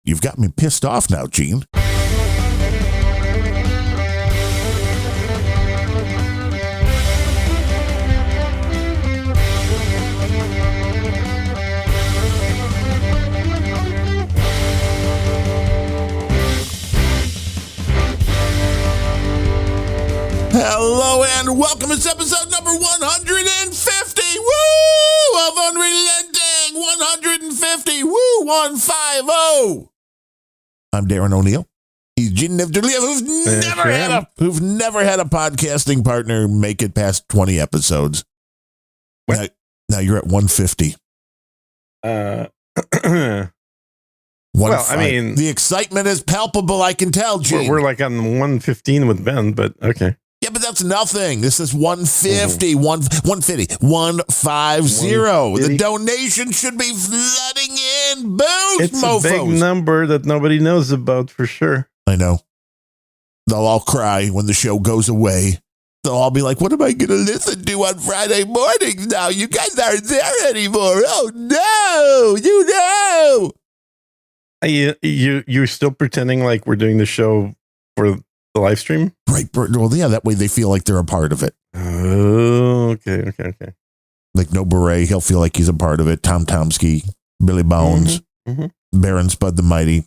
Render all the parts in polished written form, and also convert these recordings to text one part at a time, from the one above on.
You've got me pissed off now, Gene. Hello and welcome. It's episode number 150. Woo! Of Unrelenting. 150. Woo! 150. I'm Darren O'Neill. He's Gene Nifterlia, who've never had a podcasting partner make it past 20 episodes. Now you're at 150. Well, I mean, the excitement is palpable. I can tell, Gene. We're like on 115 with Ben, but okay. Yeah, but that's nothing. This is 150, 150, 150. The donation should be flooding in. Boost, it's mofos. A big number that nobody knows about for sure. I know. They'll all cry when the show goes away. They'll all be like, what am I going to listen to on Friday mornings now? You guys aren't there anymore. Oh, no. You're still pretending like we're doing the show for the live stream? Right. Well, yeah, that way they feel like they're a part of it. Oh, okay. Like No Beret, he'll feel like he's a part of it. Tom Tomsky, Billy Bones, Baron Spud the Mighty.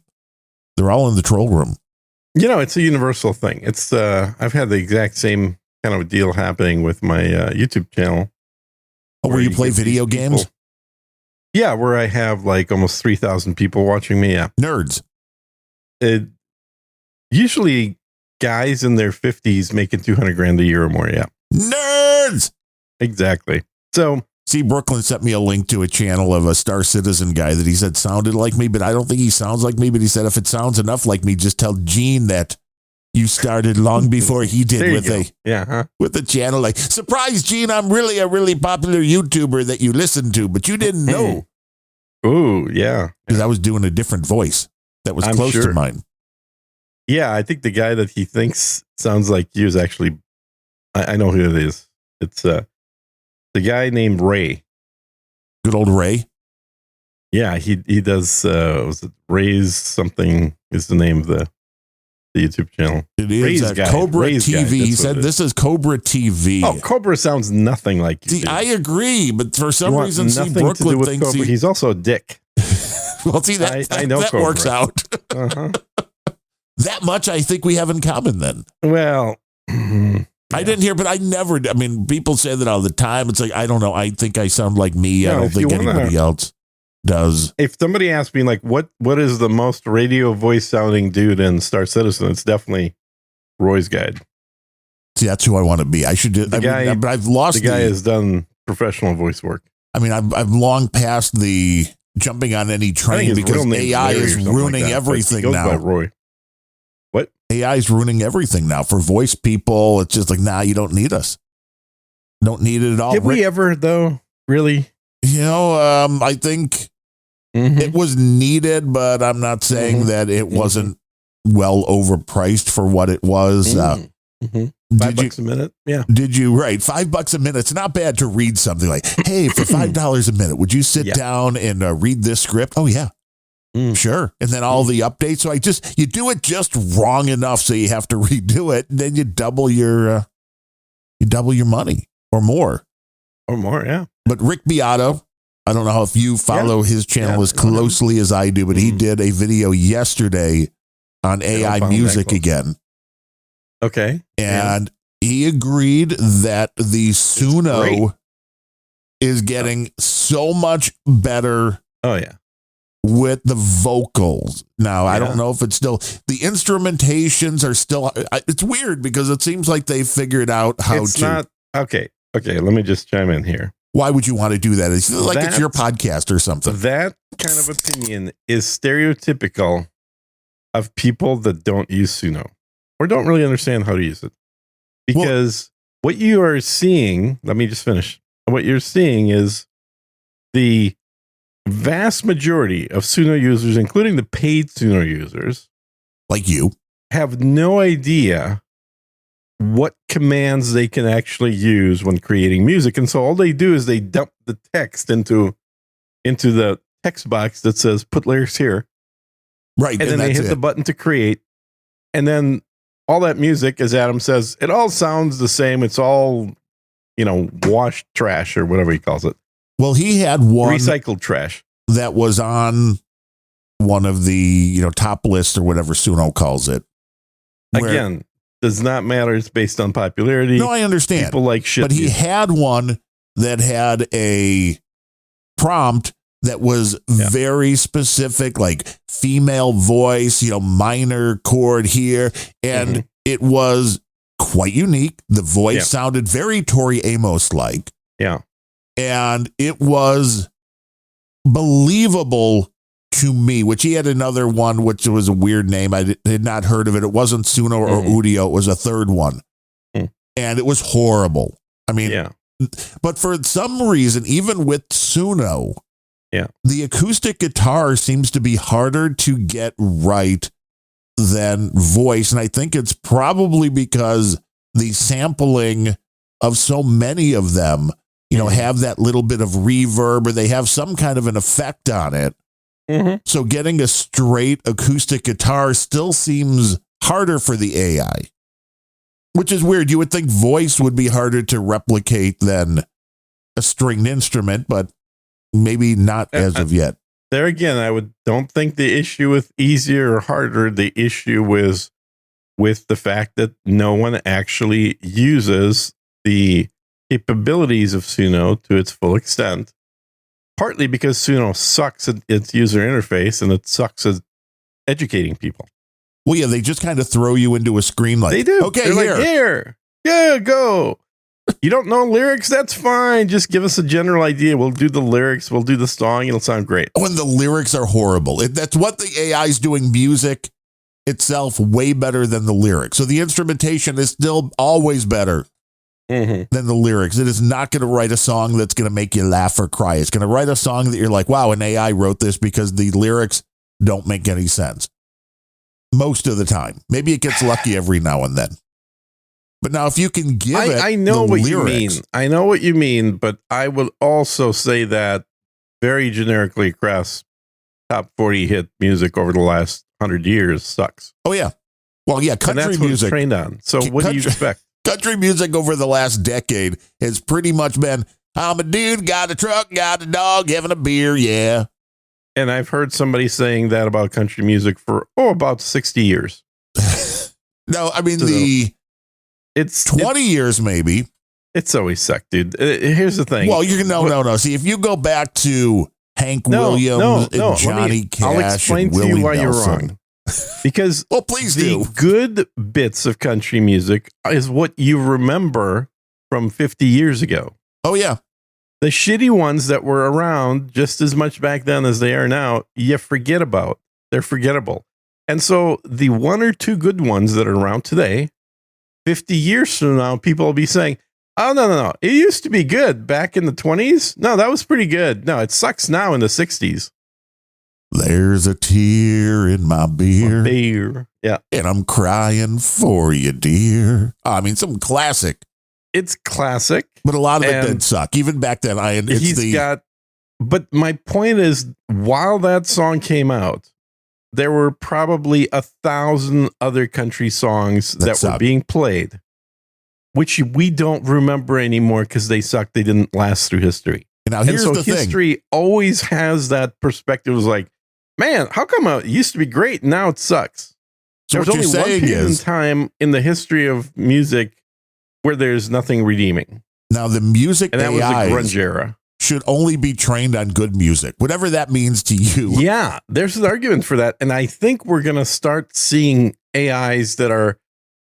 They're all in the troll room. You know, it's a universal thing. It's I've had the exact same kind of a deal happening with my YouTube channel. Oh, where you play video games? Yeah, where I have like almost 3,000 people watching me. Yeah. Nerds. Usually guys in their 50s making 200 grand a year or more. Yeah. Nerds. Exactly. So, see, Brooklyn sent me a link to a channel of a Star Citizen guy that he said sounded like me, but I don't think he sounds like me. But he said, if it sounds enough like me, just tell Gene that you started long before he did with the channel. Like, surprise, Gene, I'm really a really popular YouTuber that you listen to, but you didn't know. Oh, yeah. Because I was doing a different voice that was close to mine. Yeah, I think the guy that he thinks sounds like you is actually, I know who it is. It's the guy named Ray. Good old Ray? Yeah, he does, was it Ray's something is the name of the YouTube channel. It is Cobra Ray's TV. Guy. He said this is Cobra TV. Oh, Cobra sounds nothing like you. See, I agree, but for some reason, Brooklyn thinks he's also a dick. Well, see, I know that Cobra works out. That much I think we have in common then. Well, I didn't hear, but I never, I mean, people say that all the time. It's like, I don't know. I think I sound like me. I don't think anybody else does. If somebody asked me, like, what is the most radio voice sounding dude in Star Citizen? It's definitely Roy's Guide. See, that's who I want to be. I should do, but I've lost the guy has done professional voice work. I mean, I've long past the jumping on any train because AI is ruining everything now. By Roy. What? AI is ruining everything now for voice people. It's just like, nah, you don't need us. Don't need it at all. Did we ever, though? Really? You know, I think it was needed, but I'm not saying that it wasn't well overpriced for what it was. $5 a minute. Yeah. Did you? Right. $5 a minute. It's not bad to read something like, hey, for $5 a minute, would you sit down and read this script? Oh, yeah. Sure. And then all the updates. So you do it just wrong enough so you have to redo it. And then you double your money or more. Yeah. But Rick Beato, I don't know if you follow his channel as closely as I do, but he did a video yesterday on AI music again. Okay. And he agreed that the Suno is getting so much better. Oh, yeah. With the vocals. Now, I don't know if it's still, the instrumentations are still, it's weird because it seems like they figured out how to. Okay, let me just chime in here. Why would you want to do that? It's like it's your podcast or something. That kind of opinion is stereotypical of people that don't use Suno or don't really understand how to use it. Because what you are seeing, let me just finish. What you're seeing is the vast majority of Suno users, including the paid Suno users, like you, have no idea what commands they can actually use when creating music. And so all they do is they dump the text into the text box that says put lyrics here. Right. And then they hit the button to create. And then all that music, as Adam says, it all sounds the same. It's all, washed trash or whatever he calls it. Well, he had one recycled trash that was on one of the, top lists or whatever Suno calls it. Again, does not matter. It's based on popularity. No, I understand. People like shit. But he had one that had a prompt that was very specific, like female voice, minor chord here. And it was quite unique. The voice sounded very Tori Amos-like. Yeah. And it was believable to me, which he had another one, which was a weird name. I had not heard of it. It wasn't Suno or Udio. It was a third one. And it was horrible. I mean, but for some reason, even with Suno, the acoustic guitar seems to be harder to get right than voice. And I think it's probably because the sampling of so many of them, have that little bit of reverb, or they have some kind of an effect on it. So getting a straight acoustic guitar still seems harder for the AI, which is weird. You would think voice would be harder to replicate than a stringed instrument, but maybe not as of yet. There again, don't think the issue with easier or harder. The issue was with the fact that no one actually uses the capabilities of Suno to its full extent. Partly because Suno sucks at its user interface and it sucks at educating people. Well, yeah, they just kind of throw you into a screen like, they do. Okay, they're here. Yeah, go. You don't know lyrics? That's fine. Just give us a general idea. We'll do the lyrics. We'll do the song. It'll sound great. When the lyrics are horrible. That's what the AI is doing music itself way better than the lyrics. So the instrumentation is still always better than the lyrics. It is not going to write a song that's going to make you laugh or cry. It's going to write a song that you're like, wow, an AI wrote this because the lyrics don't make any sense. Most of the time. Maybe it gets lucky every now and then. But now if you can give it I know what lyrics, you mean. I know what you mean, but I will also say that very generically across top 40 hit music over the last 100 years sucks. Oh, yeah. Well, yeah, country and that's music. What it's trained on. So what do you expect? Country music over the last decade has pretty much been, I'm a dude, got a truck, got a dog, having a beer, yeah. And I've heard somebody saying that about country music for, about 60 years. No, I mean, so it's 20 years maybe. It's always sucked, dude. Here's the thing. Well, no. See, if you go back to Hank Williams and Johnny Cash, I'll explain and to Willie you why Nelson. you're wrong. Because well, please do. Good bits of country music is what you remember from 50 years ago. Oh, yeah. The shitty ones that were around just as much back then as they are now, you forget about. They're forgettable. And so the one or two good ones that are around today, 50 years from now, people will be saying, oh, no. It used to be good back in the 20s. No, that was pretty good. No, it sucks now in the 60s. There's a tear in my beer. Yeah. And I'm crying for you, dear. I mean, some classic. It's classic. But a lot of it did suck. Even back then, but my point is, while that song came out, there were probably 1,000 other country songs that were being played, which we don't remember anymore because they sucked. They didn't last through history. Now, here's the thing. History always has that perspective. It was like, man, how come it used to be great? Now it sucks. So There's only one period in time in the history of music where there's nothing redeeming. Now, the music and that was the grunge era. Should only be trained on good music, whatever that means to you. Yeah, there's an argument for that. And I think we're going to start seeing AIs that are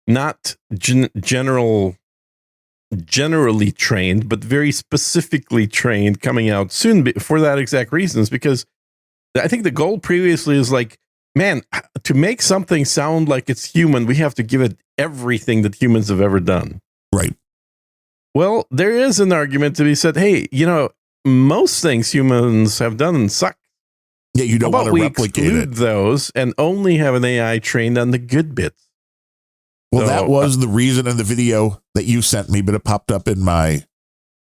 not generally trained, but very specifically trained coming out soon for that exact reasons. Because I think the goal previously is like, man, to make something sound like it's human, we have to give it everything that humans have ever done. Right. Well, there is an argument to be said, hey, most things humans have done suck. Yeah, you don't want to replicate it. Those and only have an AI trained on the good bits. Well, that was the reason in the video that you sent me, but it popped up in my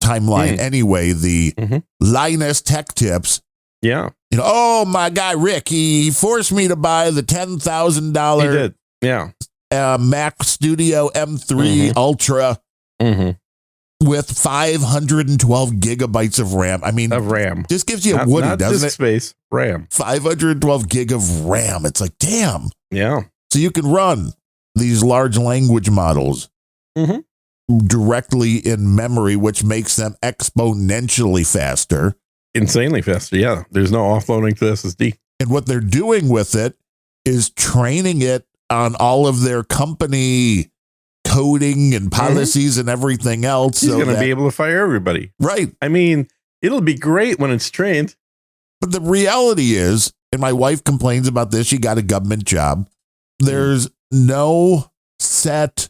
timeline anyway. The Linus Tech Tips Yeah. You know, oh, my guy, Rick, he forced me to buy the $10,000 He did. Yeah. Mac Studio M3 Ultra with 512 gigabytes of RAM. I mean, Of RAM. this gives you a Not, Woody, not doesn't disk it? space, RAM. 512 gig of RAM. It's like, damn. Yeah. So you can run these large language models directly in memory, which makes them exponentially faster. Insanely faster. Yeah. There's no offloading to SSD. And what they're doing with it is training it on all of their company coding and policies and everything else. He's so going to be able to fire everybody. Right. I mean, it'll be great when it's trained. But the reality is, and my wife complains about this, she got a government job. There's no set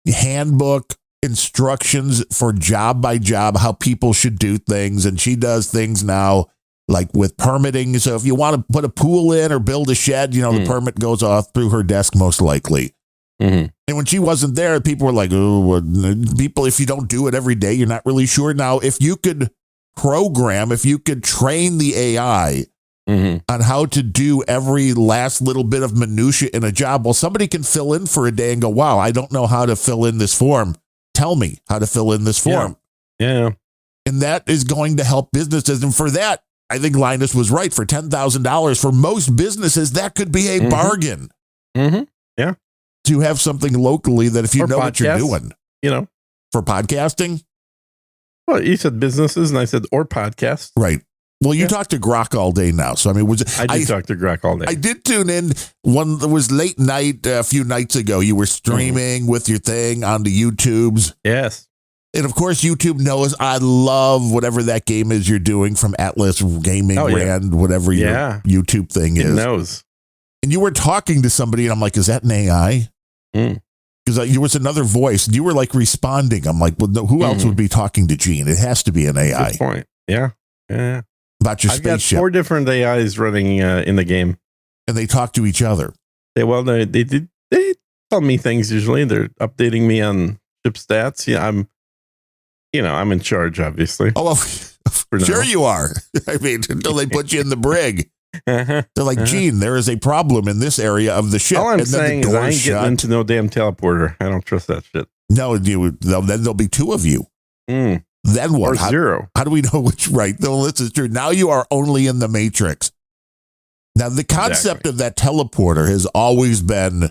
handbook instructions for job by job how people should do things. And she does things now like with permitting. So if you want to put a pool in or build a shed, you know, the permit goes off through her desk most likely. And when she wasn't there, people were like, oh, people, if you don't do it every day, you're not really sure. Now, if you could program, if you could train the AI on how to do every last little bit of minutia in a job, well, somebody can fill in for a day and go, wow, I don't know how to fill in this form. Tell me how to fill in this form. Yeah. And that is going to help businesses. And for that, I think Linus was right. For $10,000 for most businesses, that could be a bargain. Yeah. To have something locally that if you Or know what you're doing. You know. For podcasting? Well, you said businesses and I said, or podcasts. Right. Well, you talked to Grok all day now. So, I mean, I did talk to Grok all day. I did tune in. One that was late night a few nights ago. You were streaming with your thing onto YouTube's. Yes. And of course, YouTube knows I love whatever that game is you're doing from Atlas Gaming Brand, whatever your YouTube thing is. It knows. And you were talking to somebody, and I'm like, is that an AI? Because there was another voice. You were like responding. I'm like, well, no, who else would be talking to Gene? It has to be an AI. Good point. Yeah. Yeah. About your I've got spaceship. 4 different AIs running in the game. And they talk to each other. They tell me things usually. They're updating me on ship stats. Yeah, I'm in charge, obviously. Oh, well, sure you are. I mean, until they put you in the brig. They're like, Gene, there is a problem in this area of the ship. All I'm and then saying the is I door's ain't shut. getting into no damn teleporter. I don't trust that shit. No, then there'll be 2 of you. Then what? Or 0. How do we know which right? No, this is true. Now you are only in the Matrix. Now, the concept of that teleporter has always been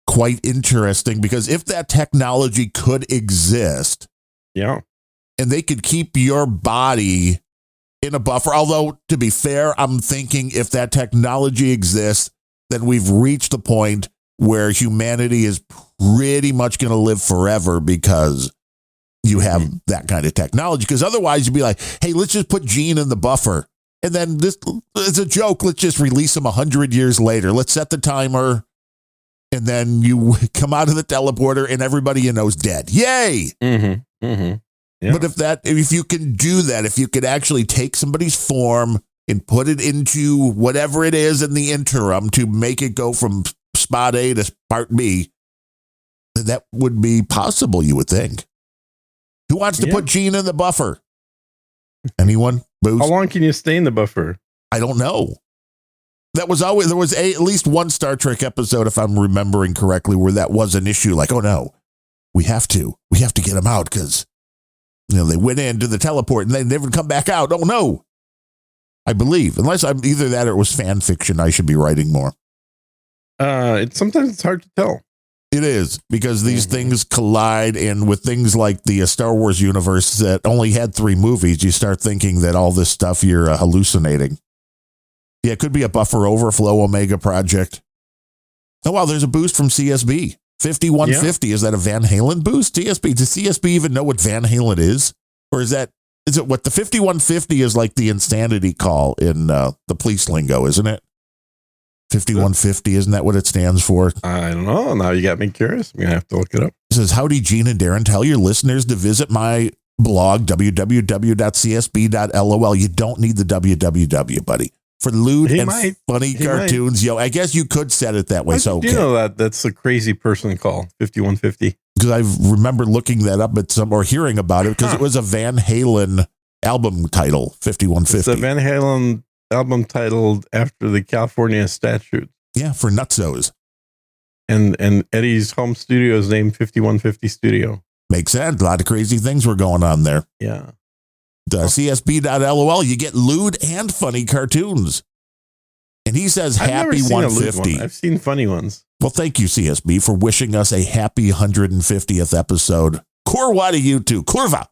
quite interesting because if that technology could exist, yeah, and they could keep your body in a buffer, although to be fair, I'm thinking if that technology exists, then we've reached the point where humanity is pretty much going to live forever because you have that kind of technology. Because otherwise you'd be like, hey, let's just put Gene in the buffer. And then this is a joke. Let's just release him 100 years later. Let's set the timer. And then you come out of the teleporter and everybody you know is dead. Yay. Yeah. But if you can do that, if you could actually take somebody's form and put it into whatever it is in the interim to make it go from spot A to spot B, then that would be possible, you would think. Who wants to put Gene in the buffer? Anyone? Booze? How long can you stay in the buffer? I don't know. There was at least one Star Trek episode, if I'm remembering correctly, where that was an issue. Like, oh no, we have to get him out because, they went into the teleport and they never come back out. Oh no, I believe, unless I'm either that or it was fan fiction. I should be writing more. Sometimes it's hard to tell. It is because these things collide, and with things like the Star Wars universe that only had 3 movies, you start thinking that all this stuff you're hallucinating. Yeah, it could be a buffer overflow Omega project. Oh, wow, there's a boost from CSB. 5150. Is that a Van Halen boost? CSB. Does CSB even know what Van Halen is? Or is it what the 5150 is like the insanity call in the police lingo, isn't it? 5150, isn't that what it stands for? I don't know. Now you got me curious. I'm going to have to look it up. It says, howdy, Gene and Darren. Tell your listeners to visit my blog, www.csb.lol. You don't need the www, buddy. For lewd and funny cartoons. I guess you could set it that way. So, you know that's a crazy person call, 5150. Because I remember looking that up or hearing about it because it was a Van Halen album title, 5150. It's the Van Halen album titled after the California statute. Yeah, for Nutsos. And Eddie's home studio is named 5150 Studio. Makes sense. A lot of crazy things were going on there. Yeah. The CSB.lol, you get lewd and funny cartoons. And he says happy 150. I've seen funny ones. Well, thank you, CSB, for wishing us a happy 150th episode. Kurwa to you too. Kurva.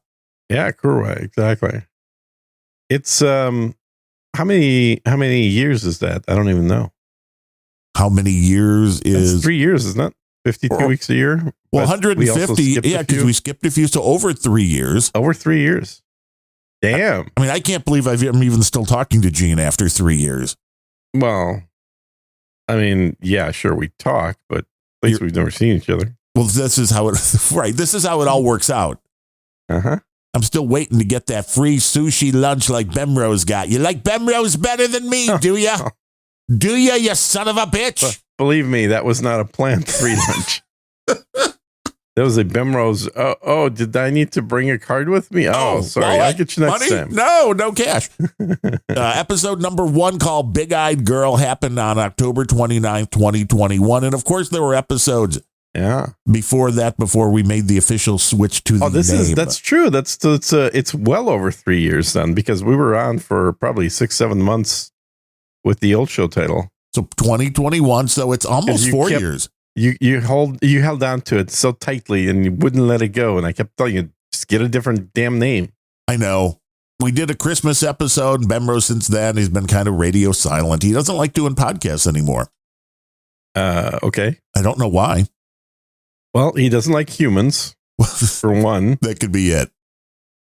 Yeah, Kurwa, exactly. It's how many years is that? I don't even know. How many years is That's 3 years, isn't it? 52 weeks a year. Well, 150. Yeah, because we skipped a few, so over 3 years. Over 3 years. Damn. I mean, I can't believe I'm even still talking to Gene after 3 years. Well, I mean, yeah, sure, we talk, but at least we've never seen each other. Well, this is how it right. This is how it all works out. Uh-huh. I'm still waiting to get that free sushi lunch like Bemrose got. You like Bemrose better than me, do ya? Do ya, you son of a bitch? Believe me, that was not a planned free lunch. That was a Bemrose. Oh, did I need to bring a card with me? Oh, sorry. Wallet, I'll get you next money? time. No cash. Episode number 1 called Big Eyed Girl happened on October 29th, 2021. And of course, there were episodes before that, before we made the official switch to the name. That's true. It's well over 3 years then, because we were on for probably 6-7 months with the old show title. So 2021. So it's almost 4 years. You held on to it so tightly and you wouldn't let it go. And I kept telling you, just get a different damn name. I know. We did a Christmas episode. Bemrose since then, he's been kind of radio silent. He doesn't like doing podcasts anymore. Okay. I don't know why. Well, he doesn't like humans, for one. That could be it.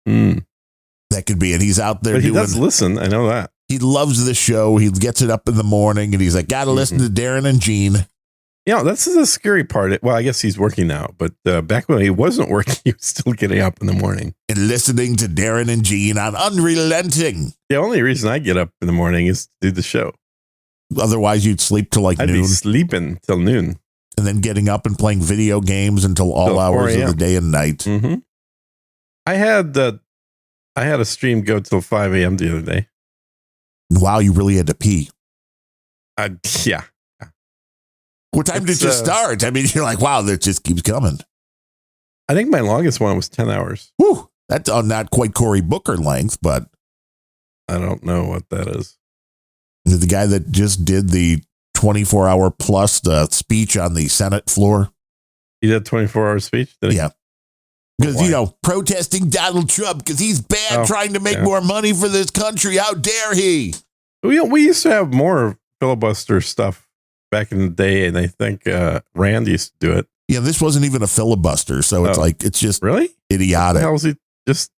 That could be it. He's out there but he does listen. I know that. He loves the show. He gets it up in the morning and he's like, gotta listen to Darren and Gene. You know, that's the scary part. Well, I guess he's working now, but back when he wasn't working, he was still getting up in the morning. And listening to Darren and Gene on Unrelenting. The only reason I get up in the morning is to do the show. Otherwise, you'd sleep till like I'd noon. Be sleeping till noon. And then getting up and playing video games until all hours of the day and night. Mm-hmm. I had a stream go till 5 a.m. the other day. Wow, you really had to pee. Yeah. What time did you start? I mean, you're like, wow, that just keeps coming. I think my longest one was 10 hours. Whew, that's not quite Cory Booker length, but. I don't know what that is. The guy that just did the 24-hour plus speech on the Senate floor. He did a 24-hour speech? Did he? Yeah. Because, protesting Donald Trump because he's bad trying to make more money for this country. How dare he? We used to have more filibuster stuff back in the day, and I think Rand used to do it. Yeah, this wasn't even a filibuster, so it's just really idiotic. How was he just?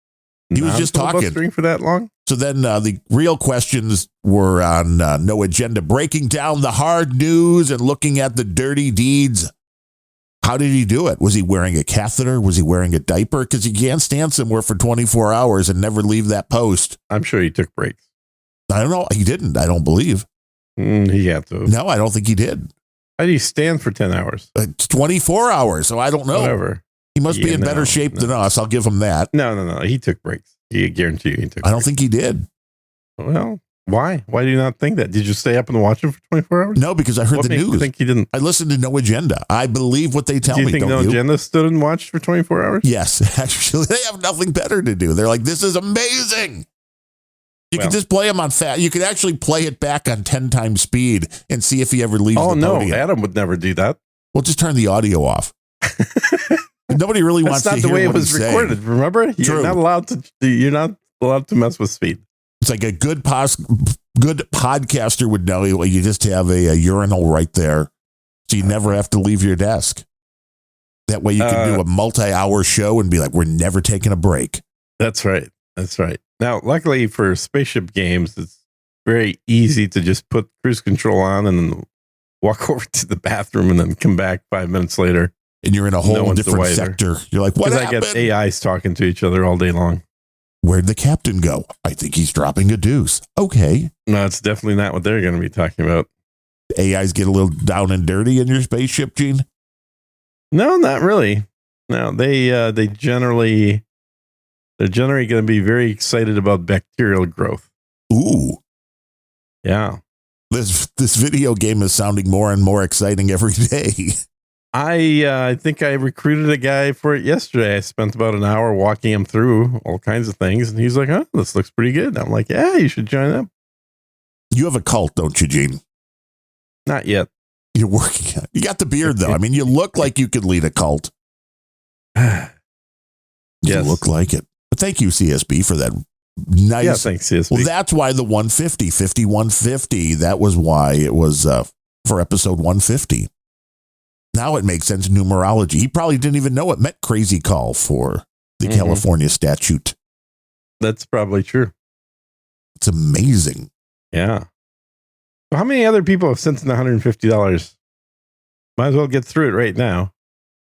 He was just talking for that long. So then the real questions were on No Agenda, breaking down the hard news and looking at the dirty deeds. How did he do it? Was he wearing a catheter? Was he wearing a diaper? Because you can't stand somewhere for 24 hours and never leave that post. I'm sure he took breaks. I don't know. He didn't. I don't believe. He had to. No, I don't think he did. How do you stand for 10 hours? It's 24 hours, so I don't know. Whatever. He must be in better shape than us. I'll give him that. No. He took breaks. I guarantee you he took breaks. I don't think he did. Well, why? Why do you not think that? Did you stay up and watch him for 24 hours? No, because I heard the news. I think he didn't. I listened to No Agenda. I believe what they tell me. Do you think No Agenda stood and watched for 24 hours? Yes, actually. They have nothing better to do. They're like, this is amazing. You can just play them on fast. You could actually play it back on 10 times speed and see if he ever leaves the podium. Oh, no. Adam would never do that. Well, just turn the audio off. Nobody really wants to hear That's not the way it what was he's recorded. saying. Remember? True. You're not allowed to mess with speed. It's like a good podcaster would know. You just have a urinal right there, so you never have to leave your desk. That way you can do a multi-hour show and be like, we're never taking a break. That's right. Now, luckily for spaceship games, it's very easy to just put cruise control on and then walk over to the bathroom and then come back 5 minutes later. And you're in a whole different sector. You're like, what happened? I get AIs talking to each other all day long. Where'd the captain go? I think he's dropping a deuce. Okay. No, it's definitely not what they're going to be talking about. AIs get a little down and dirty in your spaceship, Gene? No, not really. No, they generally They're generally going to be very excited about bacterial growth. Ooh. Yeah. This video game is sounding more and more exciting every day. I think I recruited a guy for it yesterday. I spent about an hour walking him through all kinds of things, and he's like, "Oh, this looks pretty good." I'm like, "Yeah, you should join up." You have a cult, don't you, Gene? Not yet. You're working on it. You got the beard, though. I mean, you look like you could lead a cult. You Yes. look like it. But thank you, CSB, for that nice. Yeah, thanks, CSB. Well, that's why the 150, 5150, that was why it was for episode 150. Now it makes sense, numerology. He probably didn't even know it meant crazy call for the California statute. That's probably true. It's amazing. Yeah. Well, how many other people have sent in $150? Might as well get through it right now.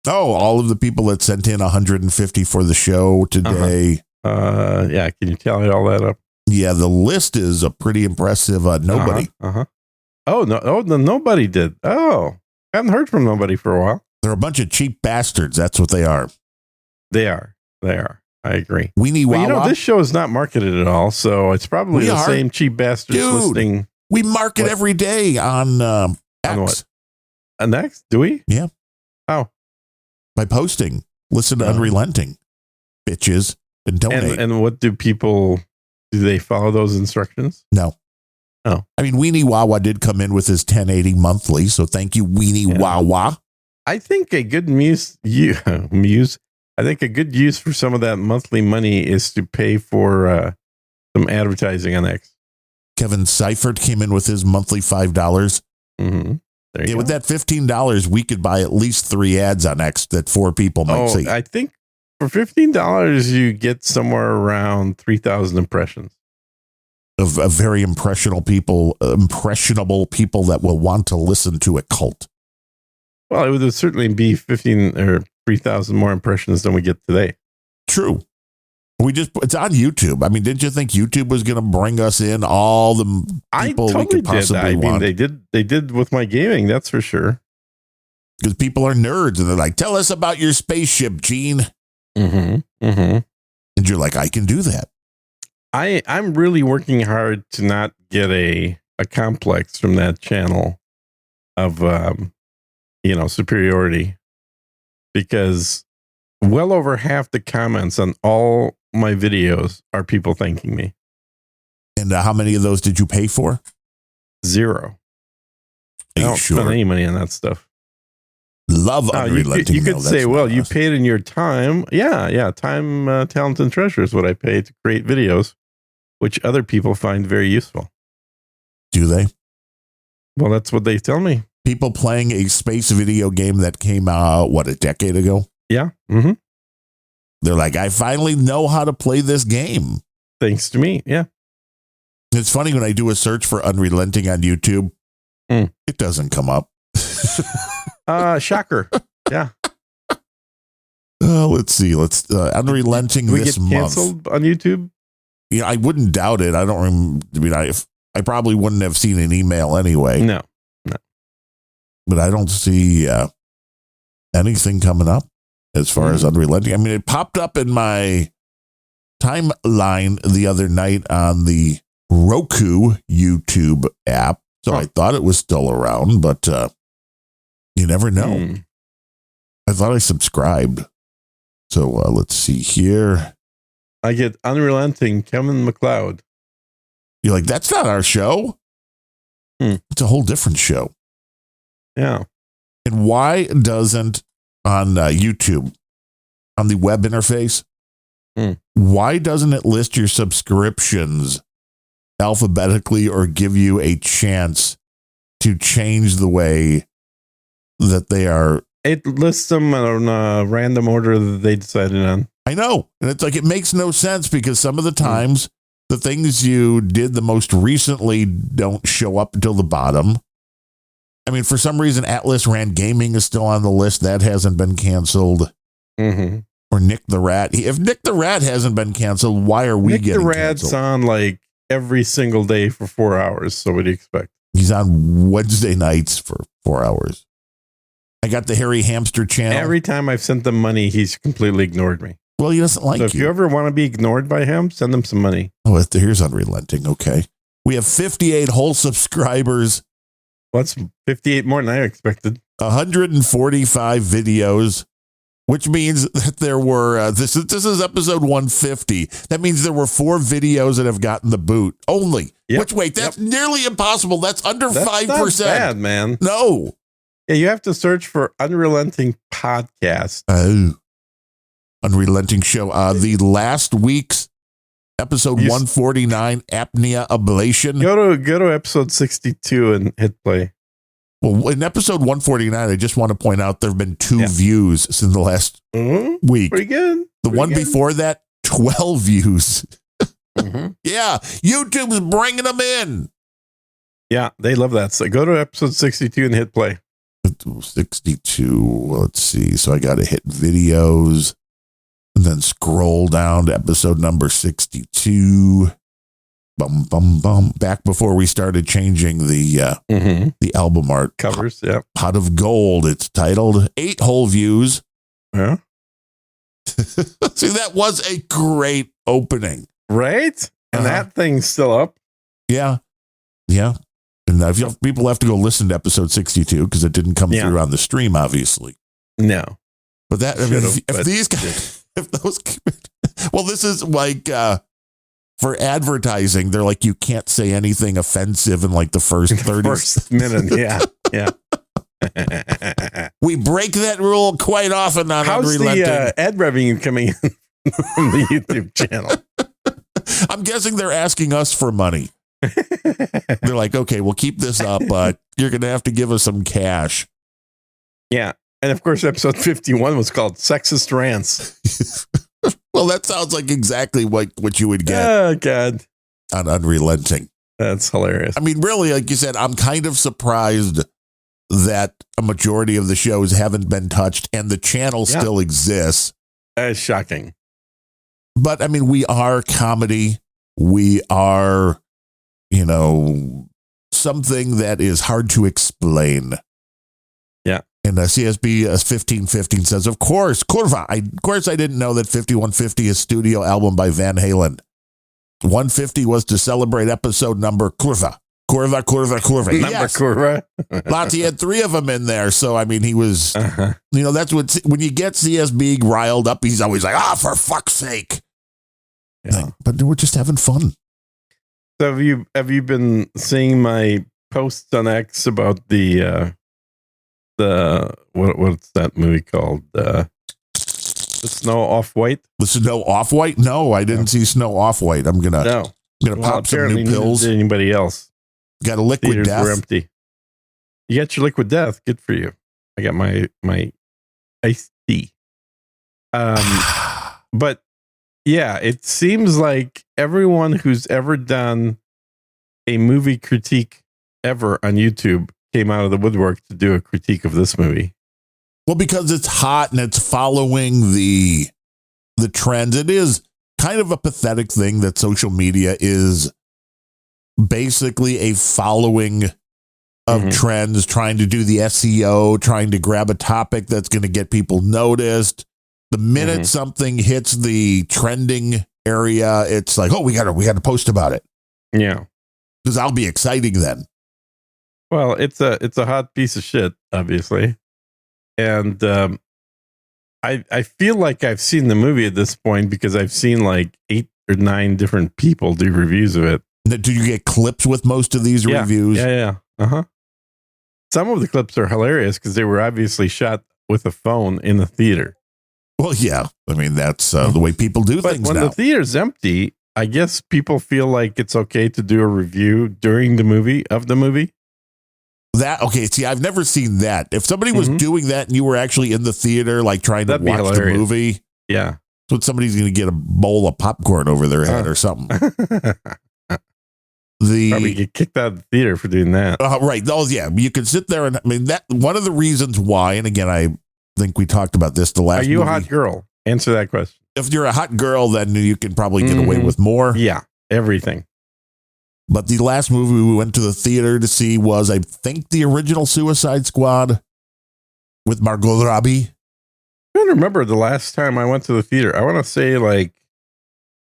Oh, all of the people that sent in 150 for the show today. Yeah. Can you tally all that up? Yeah, the list is a pretty impressive. Nobody. Oh, no. Oh, no, nobody did. Oh, I haven't heard from nobody for a while. They're a bunch of cheap bastards. That's what they are. They are. I agree. Weenie Well, Wawa. this show is not marketed at all, so it's probably the same cheap bastards listing. We market every day on X. On what? Next? Do we? Yeah. How? By posting. Listen to Unrelenting. Bitches. And donate. And what do they follow those instructions? No. Oh. I mean, Weenie Wawa did come in with his 1080 monthly, so thank you, Weenie Wawa. I think a good I think a good use for some of that monthly money is to pay for some advertising on X. Kevin Seifert came in with his monthly $5. Mm-hmm. There you go. With that $15, we could buy at least 3 ads on X that 4 people might see. I think for $15, you get somewhere around 3,000 impressions. Of very impressionable people that will want to listen to a cult. Well, it would certainly be 15 or 3,000 more impressions than we get today. True. It's on YouTube. I mean, didn't you think YouTube was going to bring us in all the people we could possibly want? They did with my gaming, that's for sure. Because people are nerds and they're like, tell us about your spaceship, Gene. And you're like, I can do that. I'm really working hard to not get a complex from that channel of superiority, because well over half the comments on all my videos are people thanking me. And how many of those did you pay for? 0. I don't spend any money on that stuff. Love Unrelenting. You could say, well, you paid in your time. Yeah. Time, talent, and treasure is what I pay to create videos, which other people find very useful. Do they? Well, that's what they tell me. People playing a space video game that came out, a decade ago? Yeah. Mm-hmm. They're like, I finally know how to play this game. Thanks to me. Yeah. It's funny when I do a search for Unrelenting on YouTube, it doesn't come up. Shocker. Yeah. Let's see. Unrelenting Did we this get canceled month on YouTube? Yeah, I wouldn't doubt it. I don't. I probably wouldn't have seen an email anyway. No. But I don't see anything coming up as far as Unrelenting. I mean, it popped up in my timeline the other night on the Roku YouTube app, so I thought it was still around, but you never know. I thought I subscribed. So let's see here. I get Unrelenting Kevin MacLeod. You're like, that's not our show. It's a whole different show. Yeah. And why doesn't on YouTube, on the web interface, why doesn't it list your subscriptions alphabetically or give you a chance to change the way that they are? It lists them on a random order that they decided on. I know. And it's like, it makes no sense because some of the times the things you did the most recently don't show up until the bottom. I mean, for some reason, Atlas Ran Gaming is still on the list. That hasn't been canceled. Or Nick the Rat. If Nick the Rat hasn't been canceled, why are we getting Nick the Rat's canceled? on like every single day for 4 hours. So what do you expect? He's on Wednesday nights for 4 hours. I got the Harry Hamster channel. Every time I've sent them money, he's completely ignored me. Well, he doesn't like So if you ever want to be ignored by him, send him some money. Oh, here's Unrelenting. Okay. We have 58 whole subscribers. Well, that's 58 more than I expected. 145 videos, which means that there were, this is episode 150. That means there were 4 videos that have gotten the boot only. Yep. Which, wait, that's nearly impossible. That's under 5%. Not bad, man. No. Yeah, you have to search for Unrelenting Podcast. Oh. Unrelenting show. The last week's episode 149, apnea ablation. Go to episode 62 and hit play. Well, in episode 149, I just want to point out there have been 2 views since the last week. Pretty good. The one before that, 12 views. Yeah, YouTube's bringing them in. Yeah, they love that. So go to episode 62 and hit play. 62. Let's see. So I got to hit videos and then scroll down to episode number 62. Bum, bum, bum. Back before we started changing the album art covers. Yeah. Pot of Gold. It's titled 8 whole views. Yeah. See, that was a great opening. Right? And that thing's still up. Yeah. Yeah. And people have to go listen to episode 62 because it didn't come through on the stream, obviously. No. But that, I mean, if these guys, well, this is like, for advertising, they're like, you can't say anything offensive in like the first 30 minute. Yeah. Yeah. We break that rule quite often on Unrelenting. How's the ad revenue coming in from the YouTube channel? I'm guessing they're asking us for money. They're like, okay, we'll keep this up, but you're going to have to give us some cash. Yeah. And of course, episode 51 was called Sexist Rants. Well, that sounds like exactly what you would get. Oh, God. On Unrelenting. That's hilarious. I mean, really, like you said, I'm kind of surprised that a majority of the shows haven't been touched and the channel still exists. That is shocking. But I mean, we are comedy. We are, something that is hard to explain. Yeah. And CSB 1515 says, of course, Kurva. I didn't know that 5150 is studio album by Van Halen. 150 was to celebrate episode number Kurva. Kurva. Number Kurva. Lots, he had 3 of them in there. So, I mean, he was, that's when you get CSB riled up, he's always like, for fuck's sake. Yeah. But we're just having fun. So have you been seeing my posts on X about the what's that movie called? The Snow Off-White? The Snow Off-White? No, I didn't see Snow Off-White. I'm gonna pop some new pills. Anybody else? Got a Liquid Theaters Death. were empty. You got your Liquid Death. Good for you. I got my iced tea. But yeah, it seems like everyone who's ever done a movie critique ever on YouTube came out of the woodwork to do a critique of this movie. Well, because it's hot and it's following the trends. It is kind of a pathetic thing that social media is basically a following of trends, trying to do the SEO, trying to grab a topic that's going to get people noticed. The minute something hits the trending area, it's like, we got to post about it. Yeah. Because I'll be exciting then. Well, it's a hot piece of shit, obviously. And I feel like I've seen the movie at this point because I've seen like 8 or 9 different people do reviews of it. Do you get clips with most of these reviews? Yeah. Some of the clips are hilarious because they were obviously shot with a phone in the theater. Well, yeah. I mean, that's the way people do things now. When the theater's empty, I guess people feel like it's okay to do a review during the movie of the movie. See, I've never seen that. If somebody was doing that and you were actually in the theater, like trying to watch the movie, yeah, so somebody's going to get a bowl of popcorn over their head or something. Probably get kicked out of the theater for doing that. Right. Oh, yeah. You could sit there and that one of the reasons why, and again, I think we talked about this the last. Are you movie. a hot girl? Answer that question. If you're a hot girl, then you can probably get away with more. Yeah, everything. But the last movie we went to the theater to see was, I think, the original Suicide Squad with Margot Robbie. I don't to remember the last time I went to the theater. I want to say like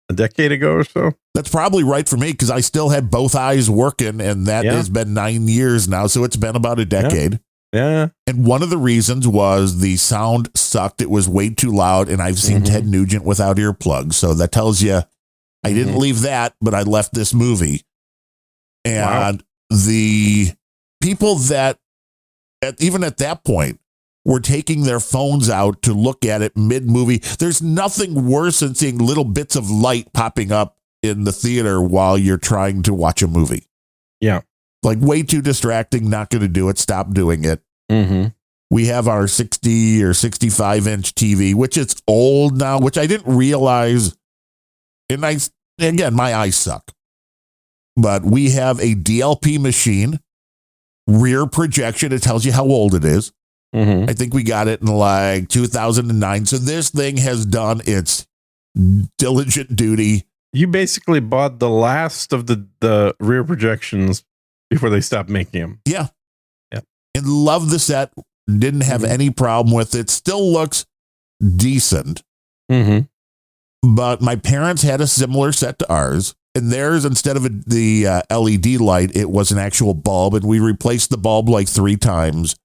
a decade ago or so. That's probably right for me because I still had both eyes working, and that has been 9 years now. So it's been about a decade. Yeah. And one of the reasons was the sound sucked. It was way too loud, and I've seen Ted Nugent without earplugs. So that tells you I didn't leave that, but I left this movie. And the people that, even at that point, were taking their phones out to look at it mid-movie. There's nothing worse than seeing little bits of light popping up in the theater while you're trying to watch a movie. Yeah. Like way too distracting, not going to do it. Stop doing it. We have our 60 or 65-inch TV, which is old now, which I didn't realize. And again, my eyes suck. But we have a DLP machine, rear projection. It tells you how old it is. I think we got it in like 2009. So this thing has done its diligent duty. You basically bought the last of the rear projections before they stopped making them. Yeah. And love the set. Didn't have any problem with it. Still looks decent. But my parents had a similar set to ours. And theirs, instead of the LED light, it was an actual bulb. And we replaced the bulb like 3 times.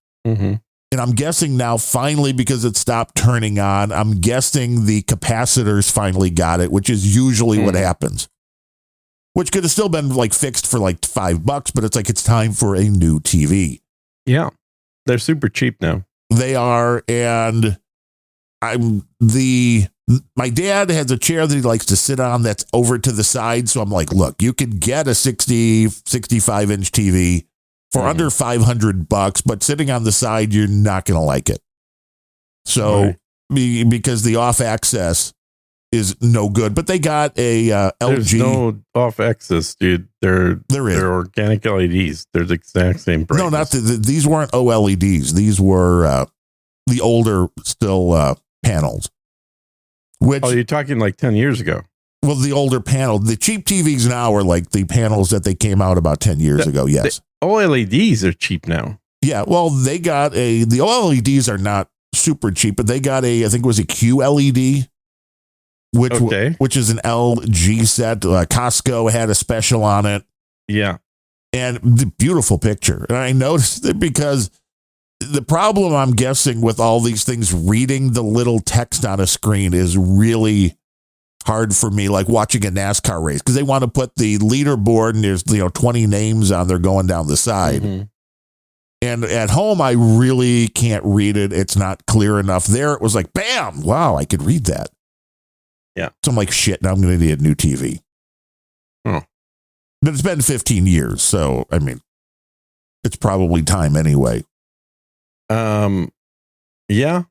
And I'm guessing now, finally, because it stopped turning on, I'm guessing the capacitors finally got it, which is usually what happens. Which could have still been like fixed for like $5, but it's like it's time for a new TV. Yeah. They're super cheap now. They are. And my dad has a chair that he likes to sit on that's over to the side. So I'm like, look, you could get a 65-inch TV for under $500, but sitting on the side, you're not going to like it. So because the off access is no good, but they got a LG. There's no off access, dude. They're organic LEDs. They're the exact same brightness. No, not these weren't OLEDs. These were the older still panels. Which, you're talking like 10 years ago. Well, the older panel, the cheap TVs now are like the panels that they came out about 10 years ago. Yes. The OLEDs are cheap now. Yeah. Well, they got the OLEDs are not super cheap, but they got I think it was a QLED, which is an LG set. Costco had a special on it. Yeah. And the beautiful picture. And I noticed it because the problem, I'm guessing, with all these things, reading the little text on a screen is really hard for me, like watching a NASCAR race, because they want to put the leaderboard and there's 20 names on there going down the side. And at home, I really can't read it. It's not clear enough. There, it was like, bam, wow, I could read that. Yeah. So I'm like, shit, now I'm going to need a new TV. Oh. But it's been 15 years, so, I mean, it's probably time anyway. Yeah.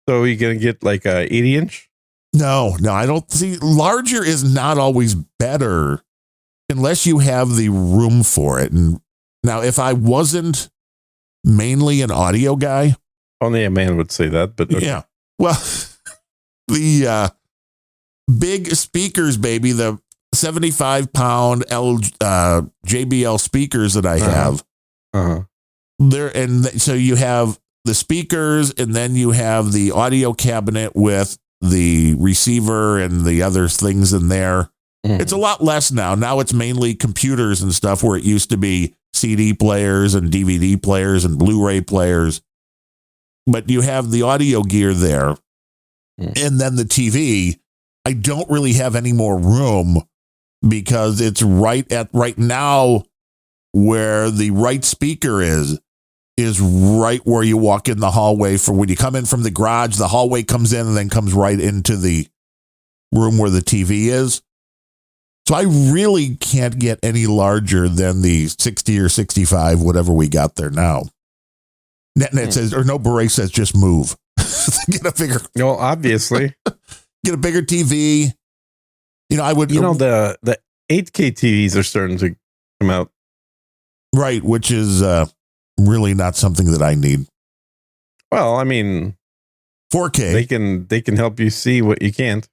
So you going to get like a 80-inch? No, I don't see. Larger is not always better unless you have the room for it. And now, if I wasn't mainly an audio guy. Only a man would say that, but okay. Yeah. Well, the big speakers, baby, the 75-pound JBL speakers that I have. There, and so you have the speakers, and then you have the audio cabinet with the receiver and the other things in there. It's a lot less now. Now it's mainly computers and stuff, where it used to be CD players and DVD players and Blu-ray players. But you have the audio gear there. And then the TV. I don't really have any more room because it's right now where the right speaker is right where you walk in the hallway. For when you come in from the garage, the hallway comes in and then comes right into the room where the TV is. So I really can't get any larger than the 60 or 65, whatever we got there now. NetNet says, or no, Beret says, just move. Get a bigger. Well, obviously. Get a bigger TV. I would. The 8K TVs are starting to come out. Right, which is really not something that I need. Well, I mean, 4K. They can help you see what you can't.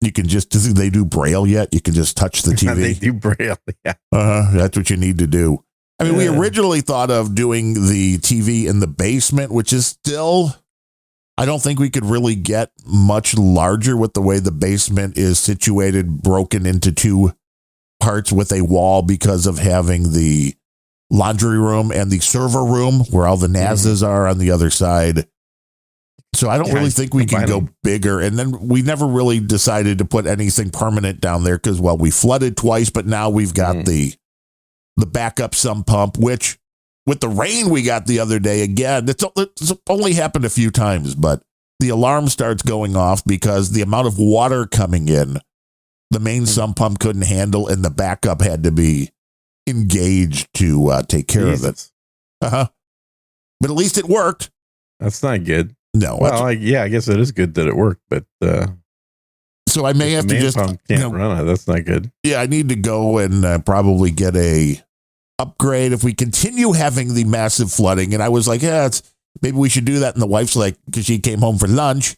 You can just, do they do Braille yet? You can just touch the TV. They do Braille, yeah. That's what you need to do. I mean, we originally thought of doing the TV in the basement, which is still I don't think we could really get much larger with the way the basement is situated, broken into two parts with a wall because of having the laundry room and the server room where all the NASs are on the other side. So I don't really think we can go bigger. And then we never really decided to put anything permanent down there because, well, we flooded twice, but now we've got the backup sump pump, which with the rain we got the other day, again, it's only happened a few times, but the alarm starts going off because the amount of water coming in, the main sump pump couldn't handle, and the backup had to be engaged to take care of it. But at least it worked. That's not good. No. Well, I guess it is good that it worked, but so I may have to just can't run it. That's not good. Yeah, I need to go and probably get a upgrade if we continue having the massive flooding. And I was like, maybe we should do that. And the wife's like, because she came home for lunch,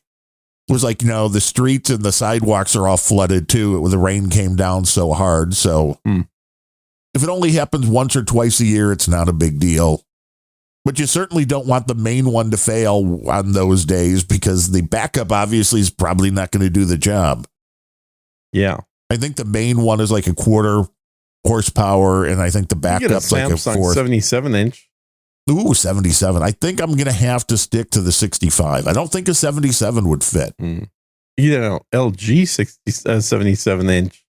was like, the streets and the sidewalks are all flooded too. The rain came down so hard. So if it only happens once or twice a year, it's not a big deal. But you certainly don't want the main one to fail on those days because the backup obviously is probably not going to do the job. Yeah. I think the main one is like a 1/4 horsepower, and I think the backup's like a 4th. 77-inch. Ooh, 77. I think I'm going to have to stick to the 65. I don't think a 77 would fit. You get an LG 77-inch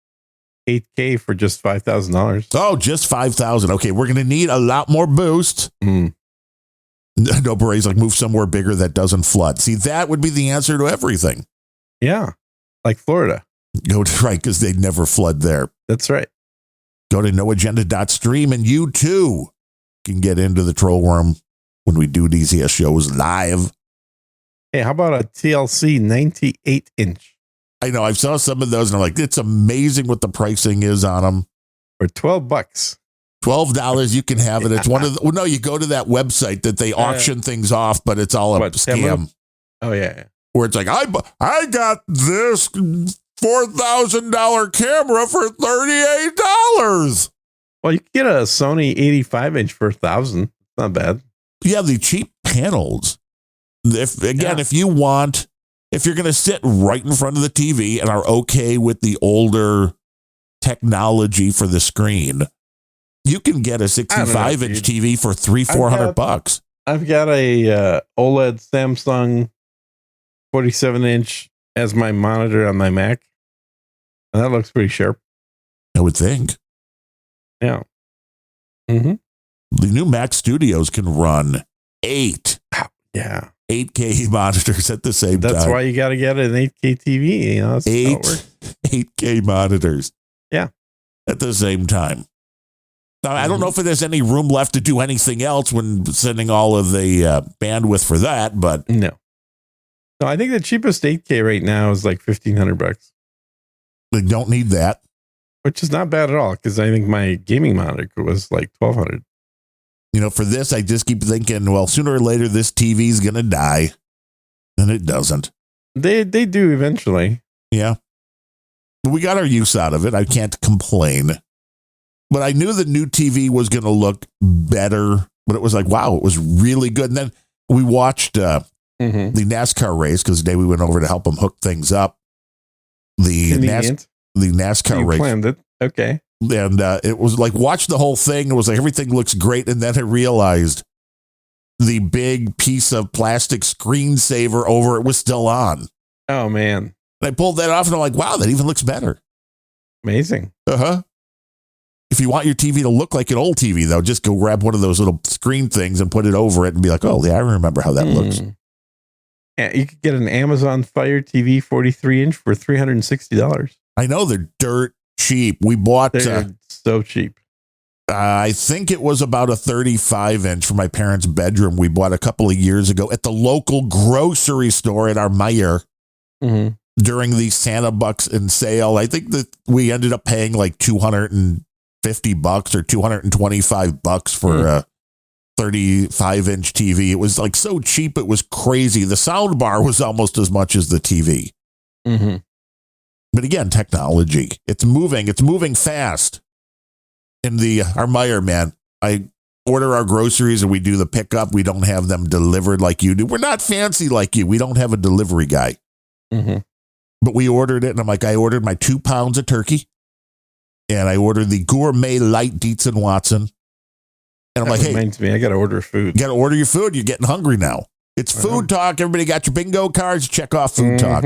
8K for just $5,000. Oh, just $5,000. Okay, we're going to need a lot more boost. No, Berets, like move somewhere bigger that doesn't flood. See, that would be the answer to everything. Yeah, like Florida. Right, because they never flood there. That's right. Go to noagenda.stream and you too can get into the troll worm when we do these here shows live. Hey, how about a TLC 98-inch? I know, I saw some of those and I'm like, it's amazing what the pricing is on them. For $12. $12, you can have it. It's one of the, no, you go to that website that they auction things off, but it's all a scam. Oh, yeah. Where it's like, I got this $4,000 camera for $38. Well, you can get a Sony 85-inch for $1,000. Not bad. Yeah, the cheap panels. If you're going to sit right in front of the TV and are okay with the older technology for the screen, you can get a 65-inch TV for $400. I've got a OLED Samsung 47-inch as my monitor on my Mac, and that looks pretty sharp. I would think. Yeah. The new Mac Studios can run 8 8K monitors at the same time. That's why you got to get an 8K TV. That's 8K monitors. Yeah. At the same time. Now, I don't know if there's any room left to do anything else when sending all of the bandwidth for that, but no, I think the cheapest 8K right now is like $1,500. They don't need that, which is not bad at all because I think my gaming monitor was like $1,200. For this, I just keep thinking, well, sooner or later this TV's gonna die, and it doesn't. They do eventually. Yeah, but we got our use out of it. I can't complain. But I knew the new TV was going to look better, but it was like, wow, it was really good. And then we watched the NASCAR race because today we went over to help them hook things up. The NASCAR race. Planned it. Okay. And it was like, watch the whole thing. It was like, everything looks great. And then I realized the big piece of plastic screensaver over it was still on. Oh, man. And I pulled that off and I'm like, wow, that even looks better. Amazing. If you want your TV to look like an old TV, though, just go grab one of those little screen things and put it over it and be like, oh, yeah, I remember how that looks. Yeah, you could get an Amazon Fire TV 43-inch for $360. I know, they're dirt cheap. We bought... They're so cheap. I think it was about a 35-inch for my parents' bedroom we bought a couple of years ago at the local grocery store at our Meyer during the Santa Bucks in sale. I think that we ended up paying like $250 or $225 for a 35-inch TV. It was like so cheap, it was crazy. The sound bar was almost as much as the TV. But again, technology. It's moving fast. In our Meyer, man, I order our groceries and we do the pickup. We don't have them delivered like you do. We're not fancy like you. We don't have a delivery guy. Mm-hmm. But we ordered it, and I'm like, I ordered my 2 pounds of turkey, and I ordered the gourmet light Dietz and Watson. And I'm like, hey, reminds me, I got to order food. You got to order your food. You're getting hungry now. It's food talk. Everybody got your bingo cards. Check off food talk.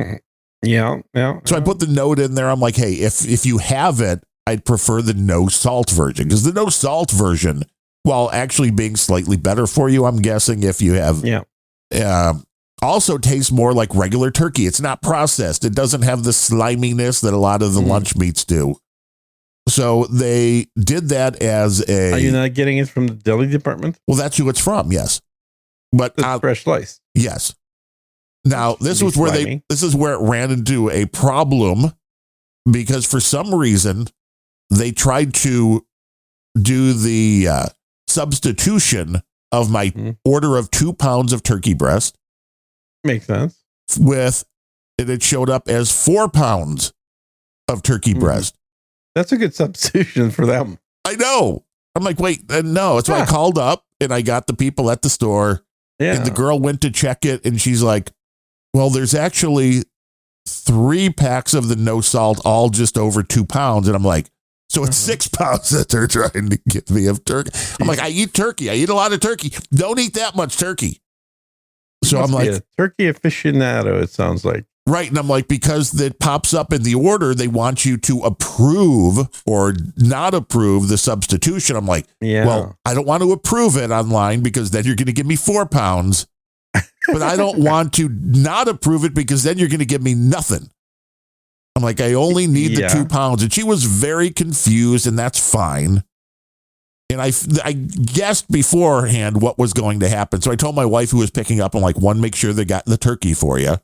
Yeah. So I put the note in there. I'm like, hey, if you have it, I'd prefer the no salt version, because the no salt version, while actually being slightly better for you, I'm guessing if you have, also tastes more like regular turkey. It's not processed. It doesn't have the sliminess that a lot of the lunch meats do. So they did that as a... Are you not getting it from the deli department? Well, that's who it's from, yes. But it's fresh slice. Yes. Now, this is where it ran into a problem, because for some reason they tried to do the substitution of my order of 2 pounds of turkey breast. Makes sense. It showed up as 4 pounds of turkey breast. That's a good substitution for them. I know. I'm like, wait, no. So I called up and I got the people at the store. Yeah. And the girl went to check it, and she's like, well, there's actually 3 packs of the no salt, all just over 2 pounds. And I'm like, so it's 6 pounds that they're trying to get me of turkey. I'm like, I eat turkey. I eat a lot of turkey. Don't eat that much turkey. So I'm like, a turkey aficionado, it sounds like. Right. And I'm like, because it pops up in the order, they want you to approve or not approve the substitution. I'm like, well, I don't want to approve it online, because then you're going to give me 4 pounds. But I don't want to not approve it, because then you're going to give me nothing. I'm like, I only need the 2 pounds. And she was very confused, and that's fine. And I guessed beforehand what was going to happen. So I told my wife, who was picking up, I'm like, one, make sure they got the turkey for you.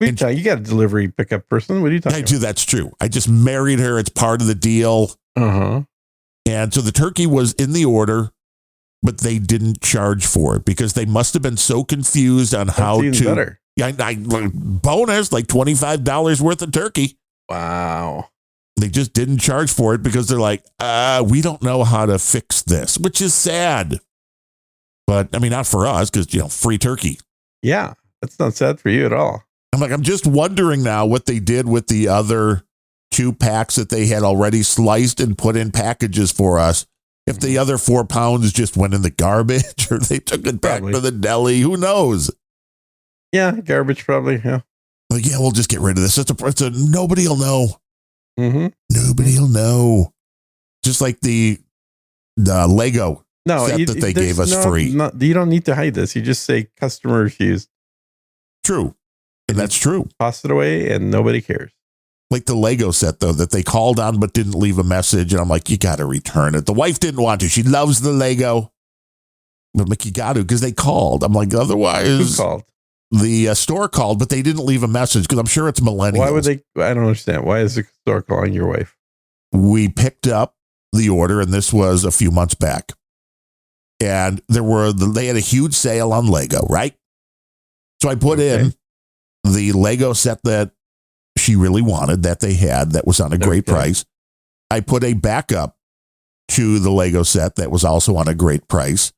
You got a delivery pickup person. What are you talking about? I do. That's true. I just married her. It's part of the deal. And so the turkey was in the order, but they didn't charge for it, because they must have been so confused on how to. Better. Bonus, like $25 worth of turkey. Wow. They just didn't charge for it, because they're like, we don't know how to fix this, which is sad. But I mean, not for us, because, free turkey. Yeah, that's not sad for you at all. I'm like, I'm just wondering now what they did with the other 2 packs that they had already sliced and put in packages for us. If the other 4 pounds just went in the garbage, or they took it back to the deli, who knows? Yeah, garbage probably. Yeah. Like, we'll just get rid of this. It's a nobody will know. Nobody will know. Just like the Lego set that they gave us free. You don't need to hide this. You just say customer refused. True. And that's true. Toss it away and nobody cares. Like the Lego set, though, that they called on but didn't leave a message. And I'm like, you got to return it. The wife didn't want to. She loves the Lego. But I'm like, you got to, because they called. I'm like, otherwise. Who called? The store called, but they didn't leave a message, because I'm sure it's millennials. Why would they? I don't understand. Why is the store calling your wife? We picked up the order, and this was a few months back. And they had a huge sale on Lego, right? So I put in the Lego set that she really wanted, that they had, that was on a great price. I put a backup to the Lego set that was also on a great price.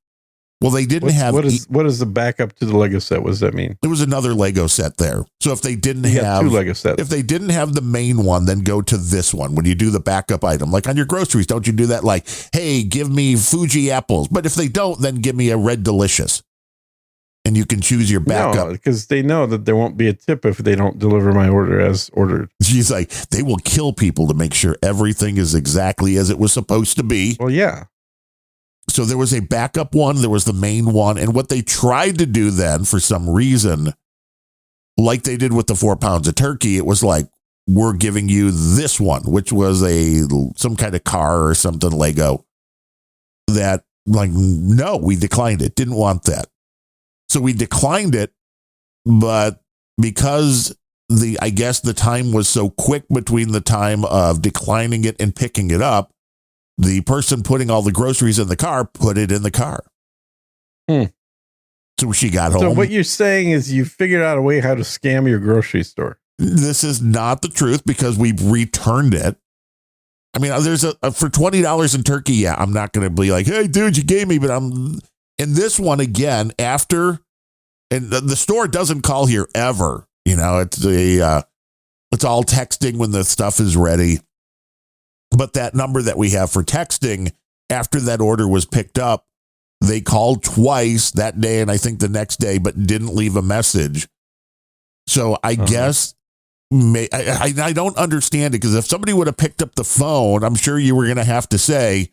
Well, they didn't have. What is the backup to the Lego set? What does that mean? There was another Lego set there. So if they didn't have 2 Lego sets, if they didn't have the main one, then go to this one. When you do the backup item, like on your groceries, don't you do that? Like, hey, give me Fuji apples. But if they don't, then give me a Red Delicious, and you can choose your backup. No, because they know that there won't be a tip if they don't deliver my order as ordered. She's like, they will kill people to make sure everything is exactly as it was supposed to be. Well, yeah. So there was a backup one, there was the main one, and what they tried to do then, for some reason, like they did with the 4 pounds of turkey, it was like, we're giving you this one, which was some kind of car or something, Lego, that, like, no, we declined it, didn't want that. So we declined it, but because I guess the time was so quick between the time of declining it and picking it up, the person putting all the groceries in the car put it in the car. So she got home. So what you're saying is you figured out a way how to scam your grocery store. This is not the truth, because we returned it. I mean, there's for $20 in turkey. Yeah, I'm not going to be like, hey, dude, you gave me, but I'm in this one again after, and the store doesn't call here ever. You know, it's all texting when the stuff is ready. But that number that we have for texting after that order was picked up, they called twice that day and I think the next day, but didn't leave a message. So I guess. I don't understand it because if somebody would have picked up the phone, I'm sure you were going to have to say,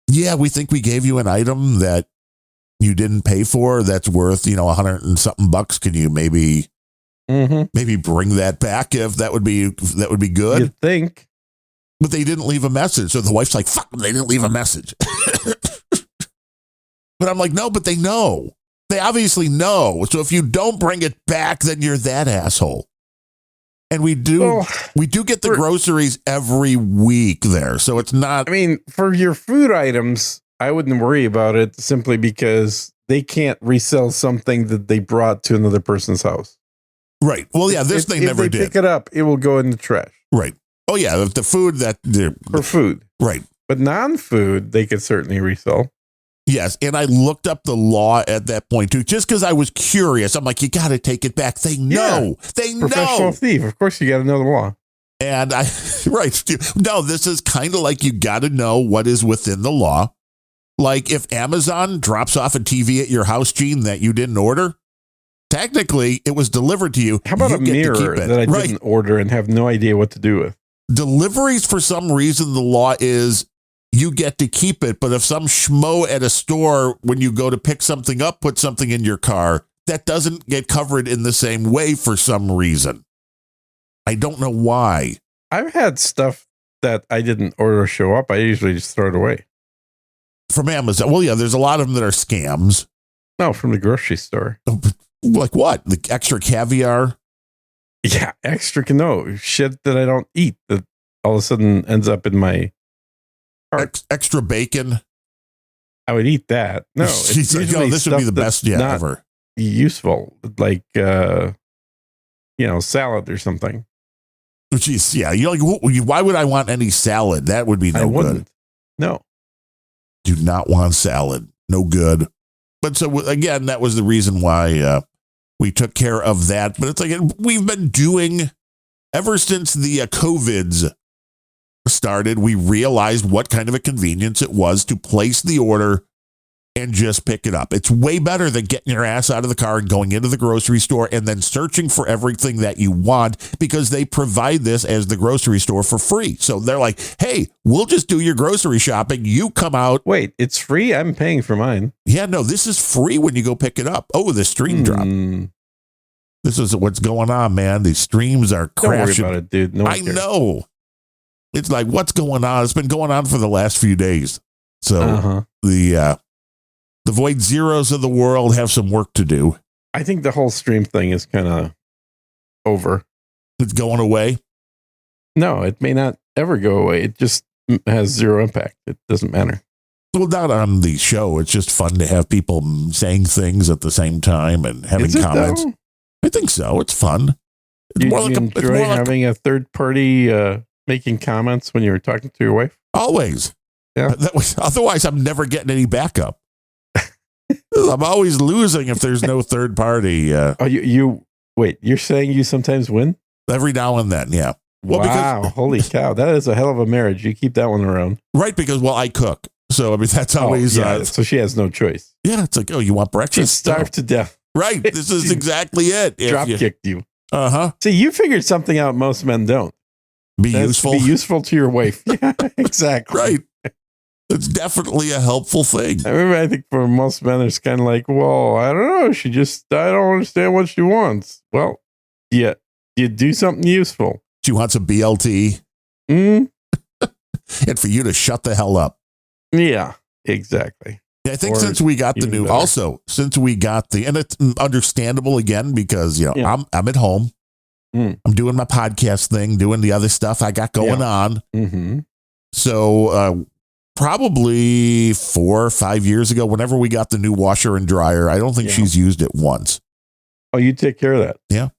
yeah, we think we gave you an item that you didn't pay for that's worth, $100 and something bucks. Can you maybe bring that back if that would be good? You'd think. But they didn't leave a message. So the wife's like, fuck them, they didn't leave a message. But I'm like, no, but they know. They obviously know. So if you don't bring it back, then you're that asshole. And we do get the groceries every week there. So it's not. I mean, for your food items, I wouldn't worry about it simply because they can't resell something that they brought to another person's house. Right. Well, yeah, this they never did. Pick it up, it will go in the trash. Right. Oh, yeah. If the food for food. Right. But non-food, they could certainly resell. Yes, and I looked up the law at that point, too, just because I was curious. I'm like, you got to take it back. They know. Yeah. They know. Professional thief. Of course, you got to know the law. And right. No, this is kind of like you got to know what is within the law. Like if Amazon drops off a TV at your house, Gene, that you didn't order, technically it was delivered to you. How about a mirror that I didn't order and have no idea what to do with? Deliveries, for some reason, the law is you get to keep it, but if some schmo at a store, when you go to pick something up, put something in your car, that doesn't get covered in the same way for some reason. I don't know why. I've had stuff that I didn't order show up. I usually just throw it away. From Amazon. Well, yeah, there's a lot of them that are scams. No, from the grocery store. Like what? The extra caviar? Yeah, shit that I don't eat that all of a sudden ends up in my extra bacon. I would eat that. No, she's like, this would be the best ever. Useful, like salad or something. Jeez, yeah. You're like, why would I want any salad? That would be no good. No, do not want salad. No good. But so again, that was the reason why we took care of that. But it's like we've been doing ever since the COVIDs started. We realized what kind of a convenience it was to place the order and just pick it up. It's way better than getting your ass out of the car and going into the grocery store and then searching for everything that you want, because they provide this as the grocery store for free. So they're like, hey, we'll just do your grocery shopping. You come out. Wait, it's free? I'm paying for mine. Yeah, no, this is free when you go pick it up. Oh, the stream dropped. This is what's going on, man. These streams are crashing. Don't worry about it, dude. No one cares. Know. It's like, what's going on? It's been going on for the last few days. So the Void Zeros of the world have some work to do. I think the whole stream thing is kind of over. It's going away? No, it may not ever go away. It just has zero impact. It doesn't matter. Well, not on the show. It's just fun to have people saying things at the same time and having comments. Though? I think so. It's fun. It's you enjoy having a third party making comments when you were talking to your wife? Always. Yeah. Otherwise, I'm never getting any backup. I'm always losing if there's no third party. Wait, you're saying you sometimes win? Every now and then, yeah. Well, wow, holy cow. That is a hell of a marriage. You keep that one around. Right, because, I cook. So, I mean, that's always... so she has no choice. Yeah, it's like, you want breakfast? She's starved to death. Right, this is exactly it. Drop-kicked you. Uh-huh. See, you figured something out most men don't. Be useful to your wife. Yeah, exactly. Right. It's definitely a helpful thing. I think for most men, it's kind of like, well, I don't know. I don't understand what she wants. Well, yeah, you do something useful. She wants a BLT. And for you to shut the hell up. Yeah, exactly. I think since we got the new, and it's understandable again, because, I'm at home. I'm doing my podcast thing, doing the other stuff I got going on. Mm-hmm. So, probably 4 or 5 years ago, whenever we got the new washer and dryer, I don't think she's used it once. Oh, you take care of that. Yeah.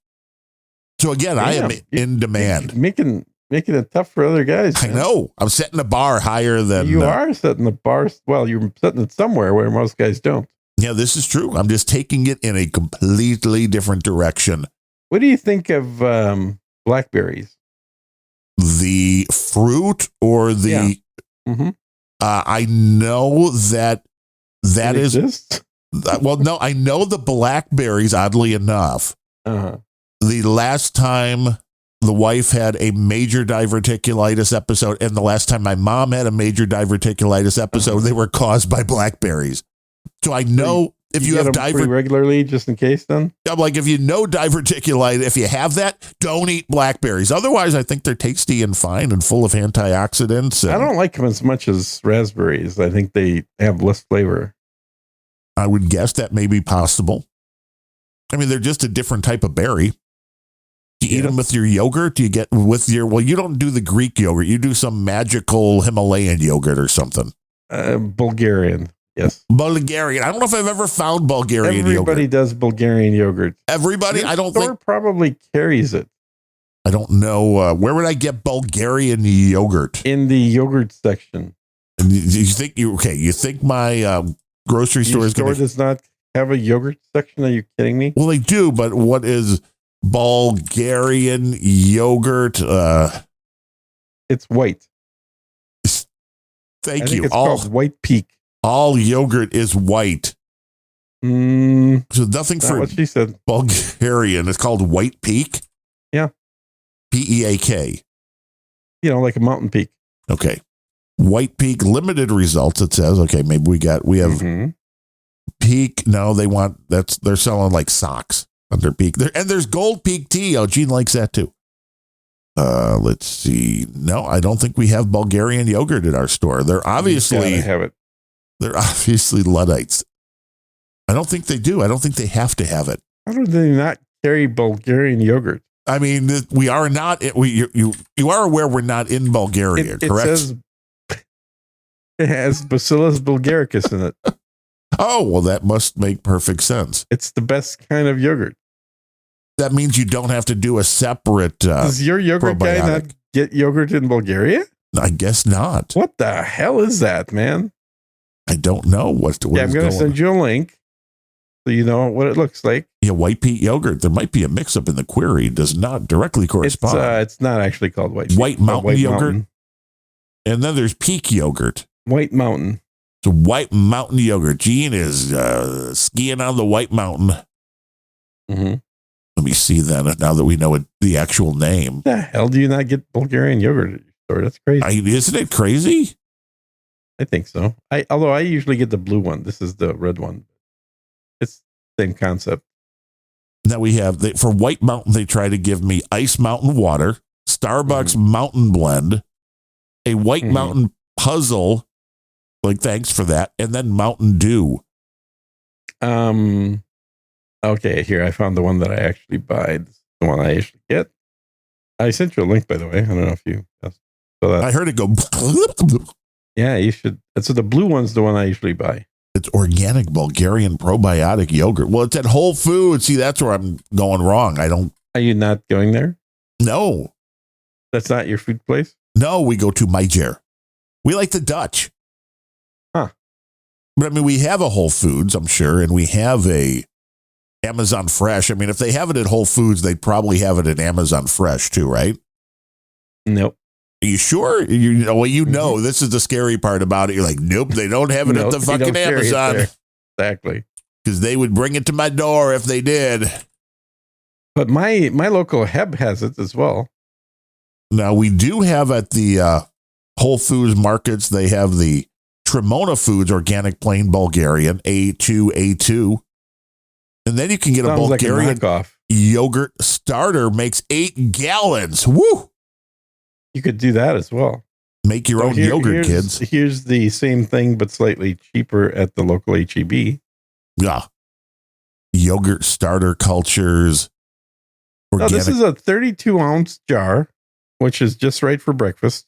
So again, I am in demand. Making making it tough for other guys. I know. I'm setting the bar higher than you are setting the bar. Well, you're setting it somewhere where most guys don't. Yeah, this is true. I'm just taking it in a completely different direction. What do you think of blackberries? The fruit or the? Yeah. Mm-hmm. I know that is. Exists? Well, no, I know the blackberries. Oddly enough, the last time the wife had a major diverticulitis episode, and the last time my mom had a major diverticulitis episode, they were caused by blackberries. So I know if you have pretty regularly, just in case. Then I'm like, if you know diverticulitis, if you have that, don't eat blackberries. Otherwise, I think they're tasty and fine and full of antioxidants. I don't like them as much as raspberries. I think they have less flavor. I would guess that may be possible. I mean, they're just a different type of berry. Do you eat them with your yogurt? Do you get with your, well, you don't do the Greek yogurt. You do some magical Himalayan yogurt or something. Bulgarian. Yes. Bulgarian. I don't know if I've ever found Bulgarian yogurt. Everybody does Bulgarian yogurt. Everybody? I don't think. Probably carries it. I don't know. Where would I get Bulgarian yogurt? In the yogurt section. And you think my grocery store is going to. does not have a yogurt section? Are you kidding me? Well, they do, but what is Bulgarian yogurt? It's white. Thank you. It's called White Peak. All yogurt is white. So nothing for what she said. Bulgarian. It's called White Peak. Yeah. Peak. Like a mountain peak. Okay. White Peak, limited results. It says, okay, maybe we have Peak. No, they're selling like socks under Peak. And there's Gold Peak tea. Oh, Gene likes that too. Let's see. No, I don't think we have Bulgarian yogurt at our store. They're obviously have it. They're obviously Luddites. I don't think they do. I don't think they have to have it. How do they not carry Bulgarian yogurt? I mean, we are not. You are aware we're not in Bulgaria, correct? It has Bacillus bulgaricus in it. Oh, well, that must make perfect sense. It's the best kind of yogurt. That means you don't have to do a separate. Does your yogurt probiotic guy not get yogurt in Bulgaria? I guess not. What the hell is that, man? I don't know what I'm going to send you a link so you know what it looks like. Yeah, White Peak yogurt. There might be a mix-up in the query. It does not directly correspond. It's not actually called White Peak. White Mountain yogurt. And then there's Peak yogurt. White Mountain. So White Mountain yogurt. Gene is skiing on the White Mountain. Mm-hmm. Let me see then, now that we know the actual name. The hell do you not get Bulgarian yogurt at your store? That's crazy. Isn't it crazy? I think so. Although I usually get the blue one. This is the red one. It's the same concept. Now we have, for White Mountain, they try to give me Ice Mountain water, Starbucks Mountain Blend, a White Mountain puzzle, like thanks for that, and then Mountain Dew. Okay, here, I found the one that I actually buy. This is the one I actually get. I sent you a link, by the way. I don't know if you saw that. I heard it go. Yeah, you should. So the blue one's the one I usually buy. It's organic Bulgarian probiotic yogurt. Well, it's at Whole Foods. See, that's where I'm going wrong. Are you not going there? No. That's not your food place? No, we go to Meijer. We like the Dutch. Huh. But I mean, we have a Whole Foods, I'm sure, and we have a Amazon Fresh. I mean, if they have it at Whole Foods, they'd probably have it at Amazon Fresh too, right? Nope. Are you sure? This is the scary part about it. You're like, nope, they don't have it at the fucking Amazon. Exactly. Because they would bring it to my door if they did. But my local Heb has it as well. Now, we do have at the Whole Foods markets, they have the Tremona Foods Organic Plain Bulgarian, A2. And then you can get a Bulgarian yogurt starter, makes 8 gallons. Woo! You could do that as well. Make your own yogurt, kids. Here's the same thing, but slightly cheaper at the local HEB. Yeah. Yogurt starter cultures. Now, this is a 32-ounce jar, which is just right for breakfast.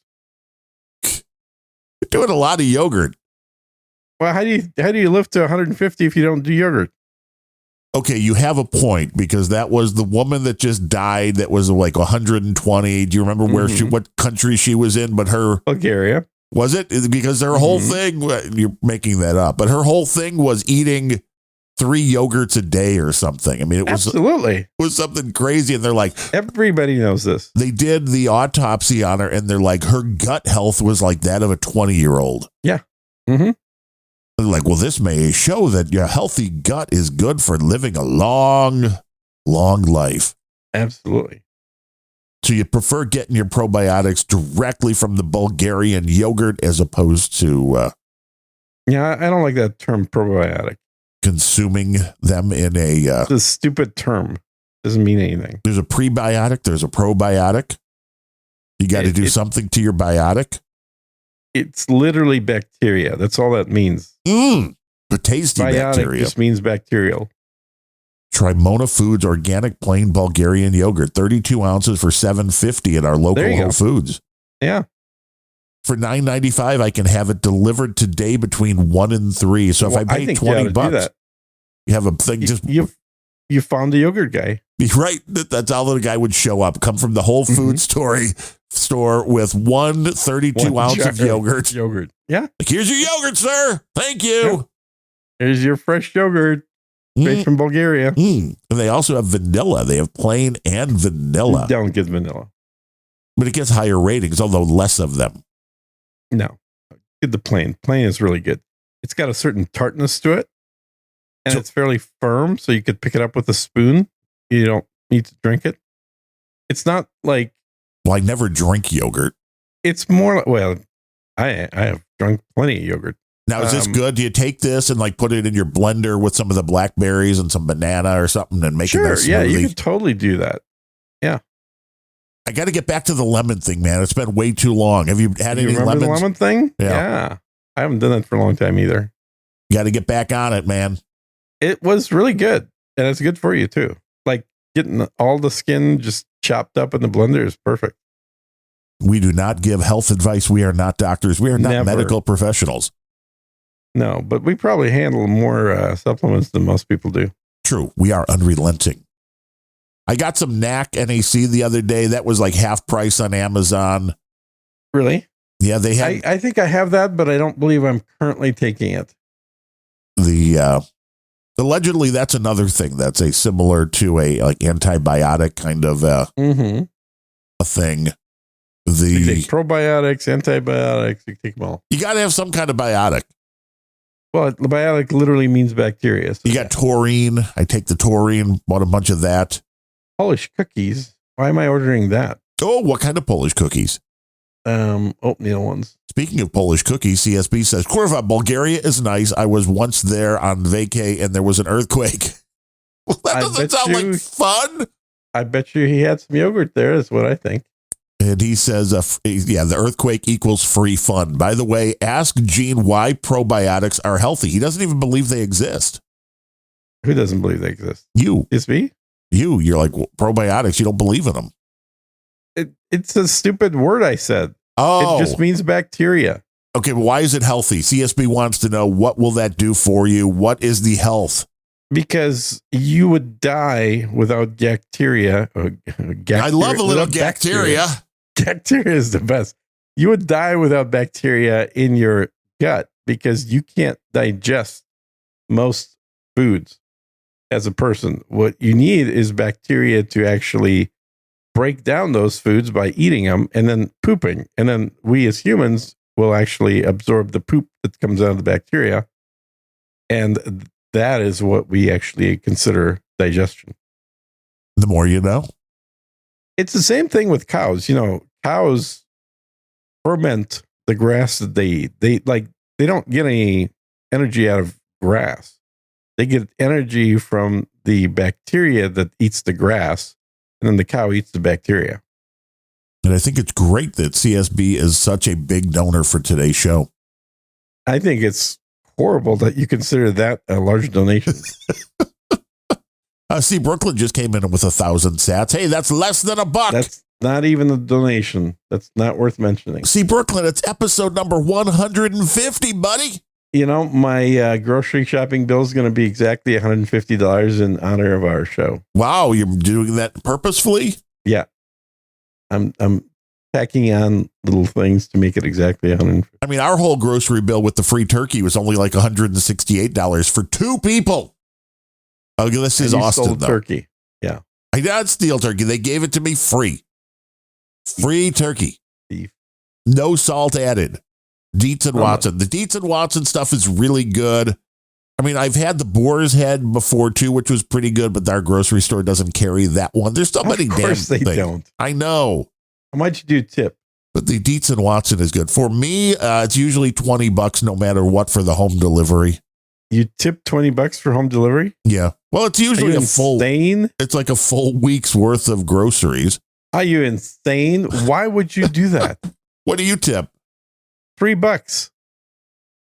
You're doing a lot of yogurt. Well, how do you lift to 150 if you don't do yogurt? Okay, you have a point, because that was the woman that just died that was like 120. Do you remember where what country she was in? But her Bulgaria. Was it? Because her whole thing, you're making that up, but her whole thing was eating 3 yogurts a day or something. I mean, it was something crazy. And they're like, everybody knows this. They did the autopsy on her, and they're like, her gut health was like that of a 20-year-old. Yeah. Mm-hmm. They're like, well, this may show that your healthy gut is good for living a long, long life. Absolutely. So you prefer getting your probiotics directly from the Bulgarian yogurt as opposed to... yeah, I don't like that term probiotic. Consuming them in a... it's a stupid term. Doesn't mean anything. There's a prebiotic. There's a probiotic. You got to do something to your biotic. It's literally bacteria. That's all that means. The tasty biotic bacteria. Just means bacterial. Try Mona Foods organic plain Bulgarian yogurt, 32 ounces for $7.50 at our local Whole Foods. Yeah. For $9.95, I can have it delivered today between 1 and 3. So if I pay $20, you have a thing. You found the yogurt guy. Right. That's how the guy would show up. Come from the Whole Foods store with 32 ounce of yogurt. Yeah. Like, here's your yogurt, sir. Thank you. Yeah. Here's your fresh yogurt. Straight from Bulgaria. And they also have vanilla. They have plain and vanilla. Don't get vanilla. But it gets higher ratings, although less of them. No. Get the plain. Plain is really good. It's got a certain tartness to it. And it's fairly firm, so you could pick it up with a spoon. You don't need to drink it. It's not like... Well, I never drink yogurt. It's more like... Well, I have drunk plenty of yogurt. Now, is this good? Do you take this and like put it in your blender with some of the blackberries and some banana or something and make it a smoothie? Yeah, you could totally do that. Yeah. I got to get back to the lemon thing, man. It's been way too long. Have you had any lemons? The lemon thing? Yeah. I haven't done that for a long time either. You got to get back on it, man. It was really good. And it's good for you too. Like getting all the skin just chopped up in the blender is perfect. We do not give health advice. We are not doctors. We are not medical professionals. No, but we probably handle more supplements than most people do. True. We are unrelenting. I got some NAC NAC the other day. That was like half price on Amazon. Really? Yeah, they have. I think I have that, but I don't believe I'm currently taking it. Allegedly, that's another thing that's a similar to a like antibiotic kind of a thing. You take probiotics, antibiotics, you take them all. You got to have some kind of biotic. Well, the biotic literally means bacteria. So you got taurine. I take the taurine, bought a bunch of that. Polish cookies. Why am I ordering that? Oh, what kind of Polish cookies? Oatmeal ones. Speaking of Polish cookies, CSB says, Kurva, Bulgaria is nice. I was once there on vacay and there was an earthquake. Well, that doesn't sound like fun. I bet you he had some yogurt there, is what I think. And he says, the earthquake equals free fun. By the way, ask Gene why probiotics are healthy. He doesn't even believe they exist. Who doesn't believe they exist? You. It's me? You're like, well, probiotics, you don't believe in them. It's a stupid word I said. Oh. It just means bacteria. Okay, but why is it healthy? CSB wants to know, what will that do for you? What is the health? Because you would die without Gakteria. I love a little Gakteria. Gakteria is the best. You would die without bacteria in your gut because you can't digest most foods as a person. What you need is bacteria to actually break down those foods by eating them and then pooping. And then we as humans will actually absorb the poop that comes out of the bacteria. And that is what we actually consider digestion. The more you know. It's the same thing with cows. You know, cows ferment the grass that they eat. They don't get any energy out of grass. They get energy from the bacteria that eats the grass, and then the cow eats the bacteria. And I think it's great that CSB is such a big donor for today's show. I think it's horrible that you consider that a large donation. See, Brooklyn just came in with 1,000 sats. Hey, that's less than $1. That's not even a donation. That's not worth mentioning. See, Brooklyn, it's episode number 150, buddy. my grocery shopping bill is going to be exactly $150 in honor of our show. Wow, you're doing that purposefully? Yeah. I'm packing on little things to make it exactly 150. I mean, our whole grocery bill with the free turkey was only like $168 for 2 people. Oh, this is Austin, though. Turkey. Yeah. I did steal turkey. They gave it to me free. Free turkey. Beef. No salt added. Dietz and Watson. The Dietz and Watson stuff is really good. I mean, I've had the Boar's Head before, too, which was pretty good, but our grocery store doesn't carry that one. There's so many damn things. Of course they don't. I know. How much do you tip? But the Dietz and Watson is good. For me, it's usually $20 no matter what for the home delivery. You tip $20 for home delivery? Yeah. Well, it's usually insane? It's like a full week's worth of groceries. Are you insane? Why would you do that? What do you tip? $3.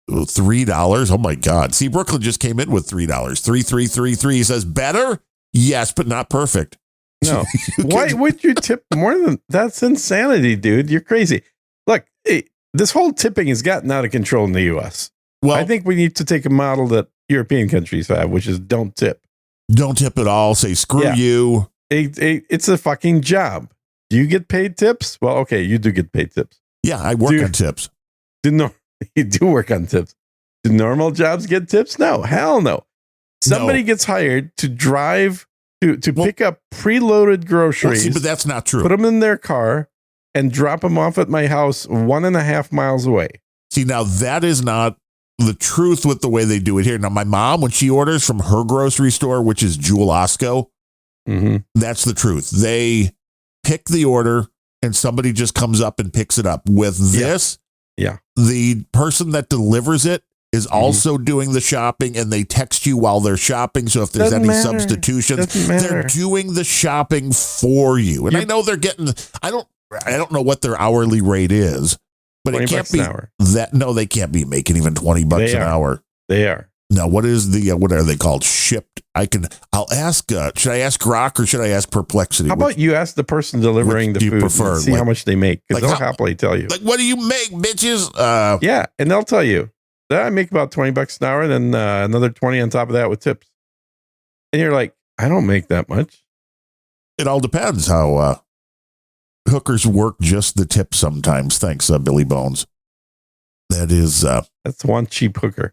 $3? Oh my God. See, Brooklyn just came in with $3. 3333. He says, better? Yes, but not perfect. No. Why would you tip more than that's insanity, dude? You're crazy. Look, this whole tipping has gotten out of control in the US. Well, I think we need to take a model that European countries have, which is don't tip. Don't tip at all. Say, screw you. It's a fucking job. Do you get paid tips? Well, okay, you do get paid tips. Yeah, I work on tips. You do work on tips. Do normal jobs get tips? No, hell no. Somebody gets hired to drive to pick up preloaded groceries. See, but that's not true. Put them in their car and drop them off at my house 1.5 miles away. See, now that is not the truth with the way they do it here. Now, my mom, when she orders from her grocery store, which is Jewel Osco, that's the truth. They pick the order and somebody just comes up and picks it up. With this, the person that delivers it is also doing the shopping, and they text you while they're shopping. So if there's any substitutions, they're doing the shopping for you. And I know they're getting, I don't know what their hourly rate is, but it can't be that. No, they can't be making even $20 an hour. They are. Now, what is the, what are they called? Shipped. I'll ask, should I ask Grok or should I ask Perplexity? How about you ask the person delivering the food and see how much they make? Because they'll happily tell you. Like, what do you make, bitches? Yeah, and they'll tell you. I make about $20 an hour, and then another 20 on top of that with tips. And you're like, I don't make that much. It all depends how hookers work just the tip sometimes. Thanks, Billy Bones. That's one cheap hooker.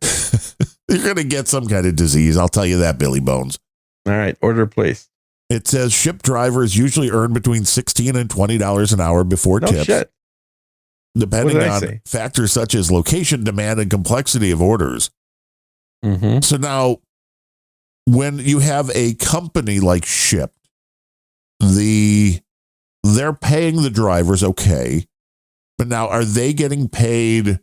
You're going to get some kind of disease. I'll tell you that, Billy Bones. All right. Order placed. It says ship drivers usually earn between $16 and $20 an hour before tips. Shit. Depending on factors such as location, demand, and complexity of orders. So now, when you have a company like Shipt, they're paying the drivers, okay. But now, are they getting paid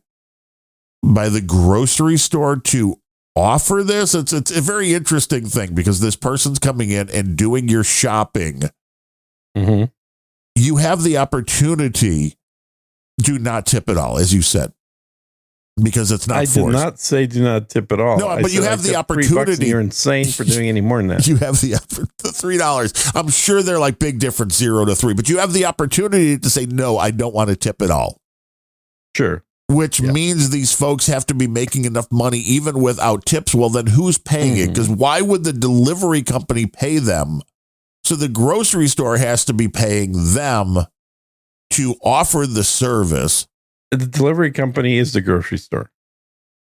by the grocery store to offer this? It's a very interesting thing, because this person's coming in and doing your shopping. You have the opportunity to not tip at all, as you said, because it's not forced. I did not say do not tip at all. No, but you have the opportunity. You're insane for doing any more than that. You have the $3. I'm sure they're like big difference, 0 to 3, but you have the opportunity to say, no, I don't want to tip at all. Sure. Which means these folks have to be making enough money even without tips. Well, then who's paying it? Because why would the delivery company pay them? So the grocery store has to be paying them to offer the service. The delivery company is the grocery store.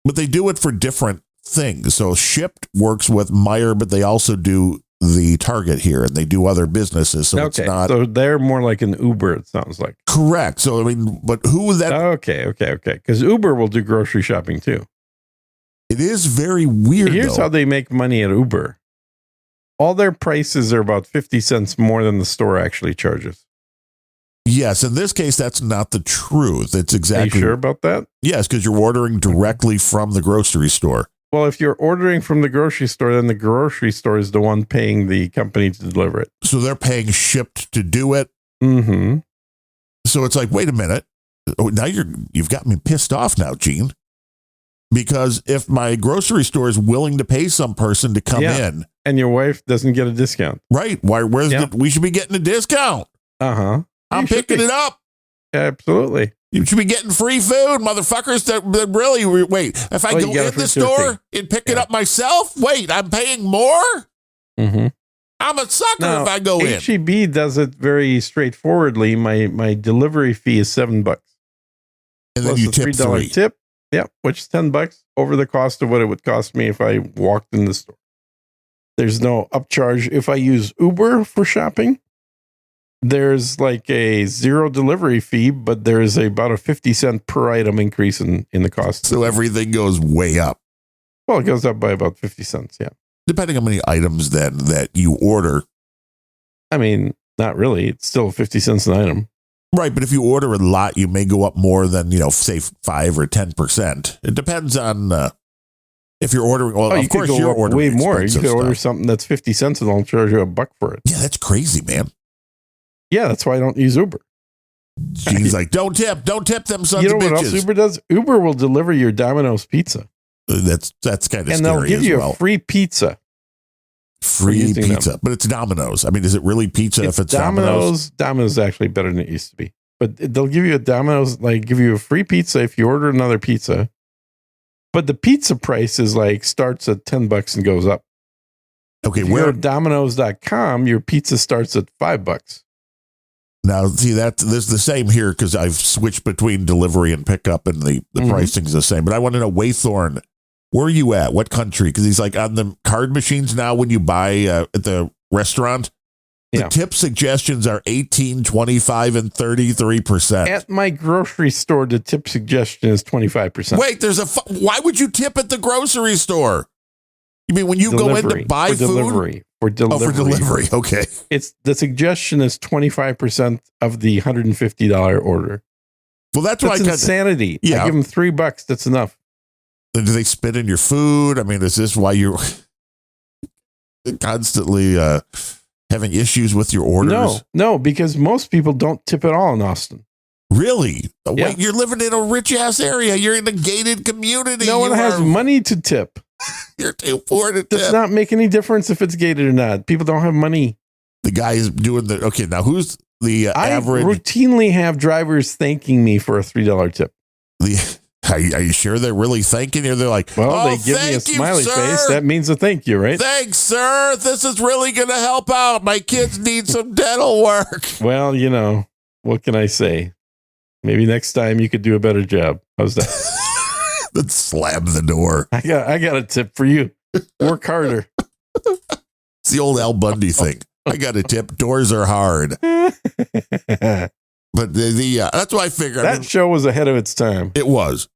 But they do it for different things. So Shipt works with Meyer, but they also do the Target here, and they do other businesses. So it's not. So they're more like an Uber, it sounds like. Correct. So, I mean, but who that? Okay. Because Uber will do grocery shopping too. It is very weird. Here's how they make money at Uber. All their prices are about 50 cents more than the store actually charges. Yes, in this case, that's not the truth. It's exactly. Are you sure about that? Yes, because you're ordering directly from the grocery store. Well, if you're ordering from the grocery store, then the grocery store is the one paying the company to deliver it. So they're paying Shipt to do it. So it's like, wait a minute. Now you've got me pissed off now, Gene. Because if my grocery store is willing to pay some person to come in, and your wife doesn't get a discount, right? We should be getting a discount. I'm picking it up. Absolutely. You should be getting free food, motherfuckers. That really, wait, if I go in the store and pick it up myself, wait, I'm paying more? Mm-hmm. I'm a sucker if I go in. HEB does it very straightforwardly. My delivery fee is $7. And then you tip $3. Tip, which is $10 over the cost of what it would cost me if I walked in the store. There's no upcharge. If I use Uber for shopping, there's like a zero delivery fee, but there's about a 50-cent per item increase in the cost. So everything goes way up. Well, it goes up by about 50 cents, yeah. Depending on how many items then that you order. I mean, not really. It's still 50 cents an item. Right, but if you order a lot, you may go up more than, say 5 or 10%. It depends on if you're ordering. Well, of course, you're ordering way more. You could order something that's 50 cents and I'll charge you $1 for it. Yeah, that's crazy, man. Yeah, that's why I don't use Uber. He's like, don't tip them sons of bitches. You know what else Uber does? Uber will deliver your Domino's pizza. That's kind of scary. And they'll give you a free pizza. Free pizza, but it's Domino's. I mean, is it really pizza if it's Domino's? Domino's is actually better than it used to be. But they'll give you a Domino's, give you a free pizza if you order another pizza. But the pizza price is starts at $10 and goes up. Okay, if you're at Domino's.com, your pizza starts at $5. Now, see, there's the same here because I've switched between delivery and pickup, and the pricing's the same. But I want to know, Waythorn, where are you at? What country? Because he's on the card machines now when you buy at the restaurant. The tip suggestions are 18, 25, and 33%. At my grocery store, the tip suggestion is 25%. Wait, why would you tip at the grocery store? You mean when you go in to buy food? For delivery. Oh, for delivery. Okay. The suggestion is 25% of the $150 order. Well, that's insanity. Yeah. I give them $3. That's enough. Do they spit in your food? I mean, is this why you're constantly having issues with your orders? No, because most people don't tip at all in Austin. Really? Yeah. Wait, you're living in a rich ass area. You're in a gated community. No one has money to tip. You're too poor to tip. Does not make any difference if it's gated or not. People don't have money. The guy is doing okay, now who's the average? I routinely have drivers thanking me for a $3 tip. Are you sure they're really thanking you? They're like, well, they give me a smiley face. That means a thank you, right? Thanks, sir. This is really going to help out. My kids need some dental work. Well, what can I say? Maybe next time you could do a better job. How's that? Then slam the door. I got a tip for you. Work harder. It's the old Al Bundy thing. I got a tip. Doors are hard. But that's why I figured that show was ahead of its time. It was.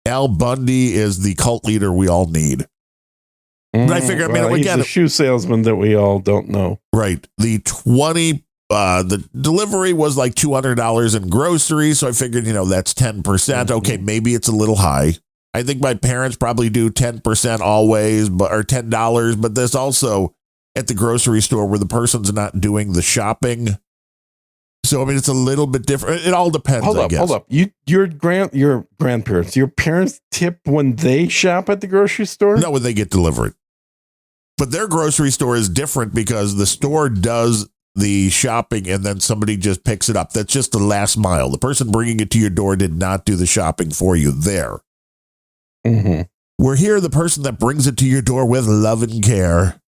Al Bundy is the cult leader we all need. But I figured, he's a shoe salesman that we all don't know. Right. The delivery was like $200 in groceries. So I figured, that's 10%. Okay, maybe it's a little high. I think my parents probably do 10% always, or $10. But there's also at the grocery store where the person's not doing the shopping. So, it's a little bit different. It all depends, I guess. Hold up. Your grandparents, your parents tip when they shop at the grocery store? No, when they get delivered. But their grocery store is different because the store does the shopping and then somebody just picks it up. That's just the last mile. The person bringing it to your door did not do the shopping for you there. Mm-hmm. We're here, the person that brings it to your door with love and care.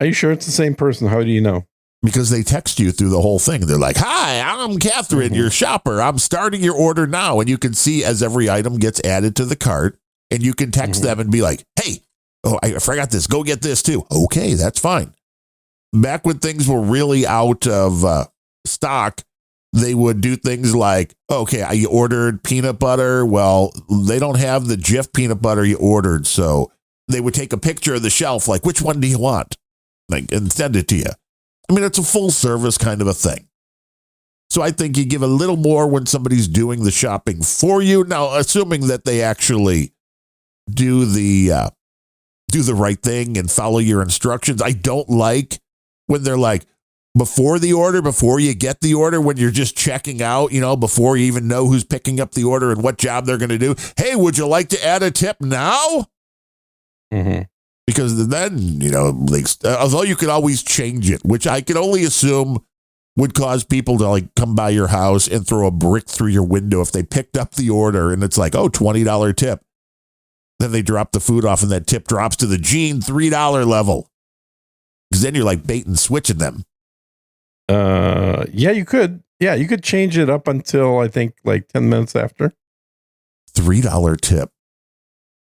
Are you sure it's the same person? How do you know? Because they text you through the whole thing. They're like, hi, I'm Catherine, your shopper. I'm starting your order now. And you can see as every item gets added to the cart, and you can text them and be like, hey, I forgot this. Go get this too. Okay, that's fine. Back when things were really out of stock, they would do things like, okay, you ordered peanut butter. Well, they don't have the Jif peanut butter you ordered. So they would take a picture of the shelf, like, which one do you want? And send it to you. It's a full service kind of a thing. So I think you give a little more when somebody's doing the shopping for you. Now, assuming that they actually do the right thing and follow your instructions. I don't like when they're like, before the order, before you get the order, when you're just checking out, before you even know who's picking up the order and what job they're going to do. Hey, would you like to add a tip now? Mm-hmm. Because then, although you could always change it, which I can only assume would cause people to like come by your house and throw a brick through your window if they picked up the order and it's like, oh, $20 tip. Then they drop the food off and that tip drops to the Gene $3 level. Because then you're like bait and switching them. Yeah, you could. Yeah, you could change it up until I think like 10 minutes after. $3 tip.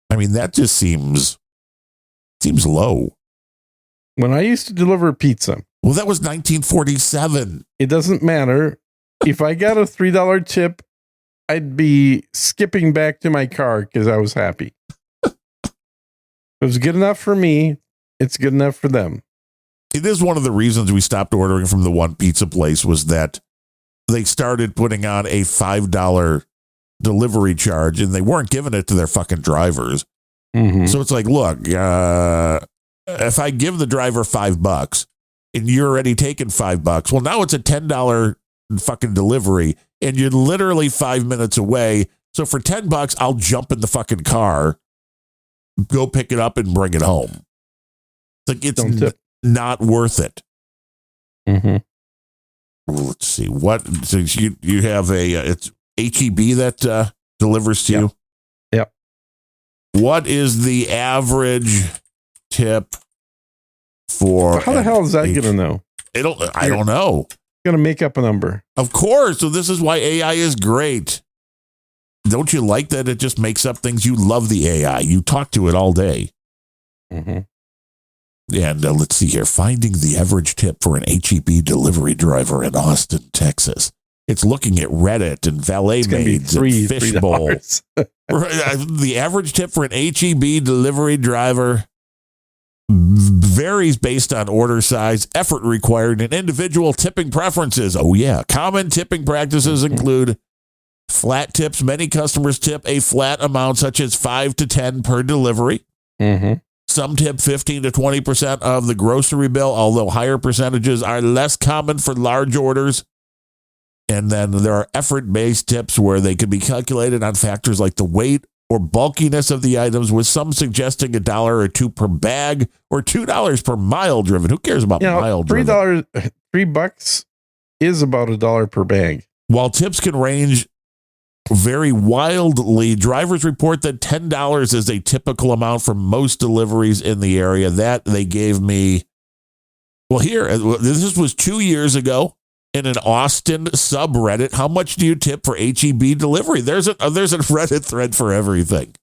I mean, that just seems low. When I used to deliver pizza. Well, that was 1947. It doesn't matter. If I got a $3 tip, I'd be skipping back to my car because I was happy. It was good enough for me. It's good enough for them. It is one of the reasons we stopped ordering from the one pizza place was that they started putting on a $5 delivery charge and they weren't giving it to their fucking drivers. Mm-hmm. So it's like, look, if I give the driver $5 and you're already taking $5, well, now it's a $10 fucking delivery and you're literally 5 minutes away. So for $10, I'll jump in the fucking car, go pick it up and bring it home. Like it's not worth it. Mm-hmm. Let's see what. So you have it's HEB that delivers to you. Yep. What is the average tip for? How the hell is that going to know? I don't know. Going to make up a number. Of course. So this is why AI is great. Don't you like that it just makes up things? You love the AI. You talk to it all day. Mm-hmm. And let's see here. Finding the average tip for an HEB delivery driver in Austin, Texas. It's looking at Reddit and valet maids and Fishbowl. The average tip for an HEB delivery driver varies based on order size, effort required, and individual tipping preferences. Oh, yeah. Common tipping practices include flat tips. Many customers tip a flat amount, such as 5 to 10 per delivery. Mm-hmm. Some tip 15 to 20% of the grocery bill, although higher percentages are less common for large orders. And then there are effort-based tips where they can be calculated on factors like the weight or bulkiness of the items, with some suggesting $1 or $2 per bag or $2 per mile driven. Who cares about mile driven? $3 is about $1 per bag. While tips can range very wildly, drivers report that $10 is a typical amount for most deliveries in the area. That they gave me. Well, here, this was 2 years ago in an Austin subreddit. How much do you tip for HEB delivery? There's a Reddit thread for everything.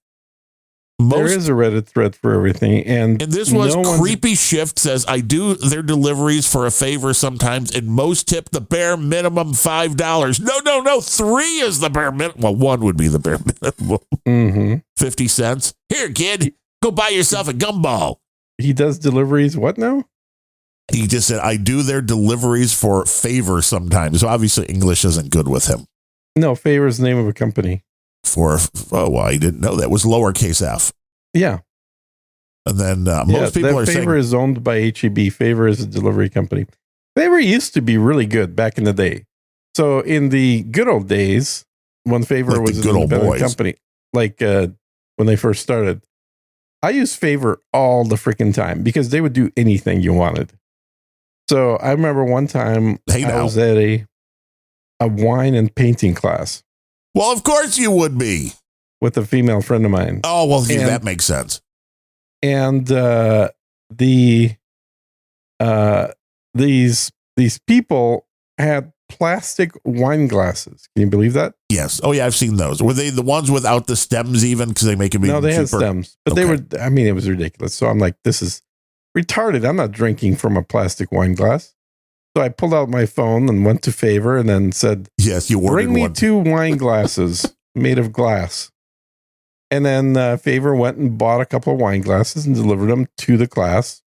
There is a Reddit thread for everything. And this was Creepy Shift says, I do their deliveries for a favor sometimes, and most tip the bare minimum $5. No. 3 is the bare minimum. Well, 1 would be the bare minimum. Mm-hmm. 50 cents. Here, kid, go buy yourself a gumball. He does deliveries. What now? He just said, I do their deliveries for favor sometimes. So obviously English isn't good with him. No, favor is the name of a company. I didn't know that. It was lowercase f. Yeah. And then most people are saying Favor is owned by HEB. Favor is a delivery company. Favor used to be really good back in the day. So in the good old days, when Favor was an independent company, like when they first started, I used Favor all the freaking time because they would do anything you wanted. So I remember one time I was at a wine and painting class. Well, of course you would be. With a female friend of mine. Oh, well, that makes sense. And these people had plastic wine glasses. Can you believe that? Yes. Oh, yeah, I've seen those. Were they the ones without the stems even? Because they make it No, they had stems. But they were, it was ridiculous. So I'm like, this is retarded. I'm not drinking from a plastic wine glass. So I pulled out my phone and went to Favor and then said, yes, you ordered bring me 2 wine glasses made of glass. And then Favor went and bought a couple of wine glasses and delivered them to the class.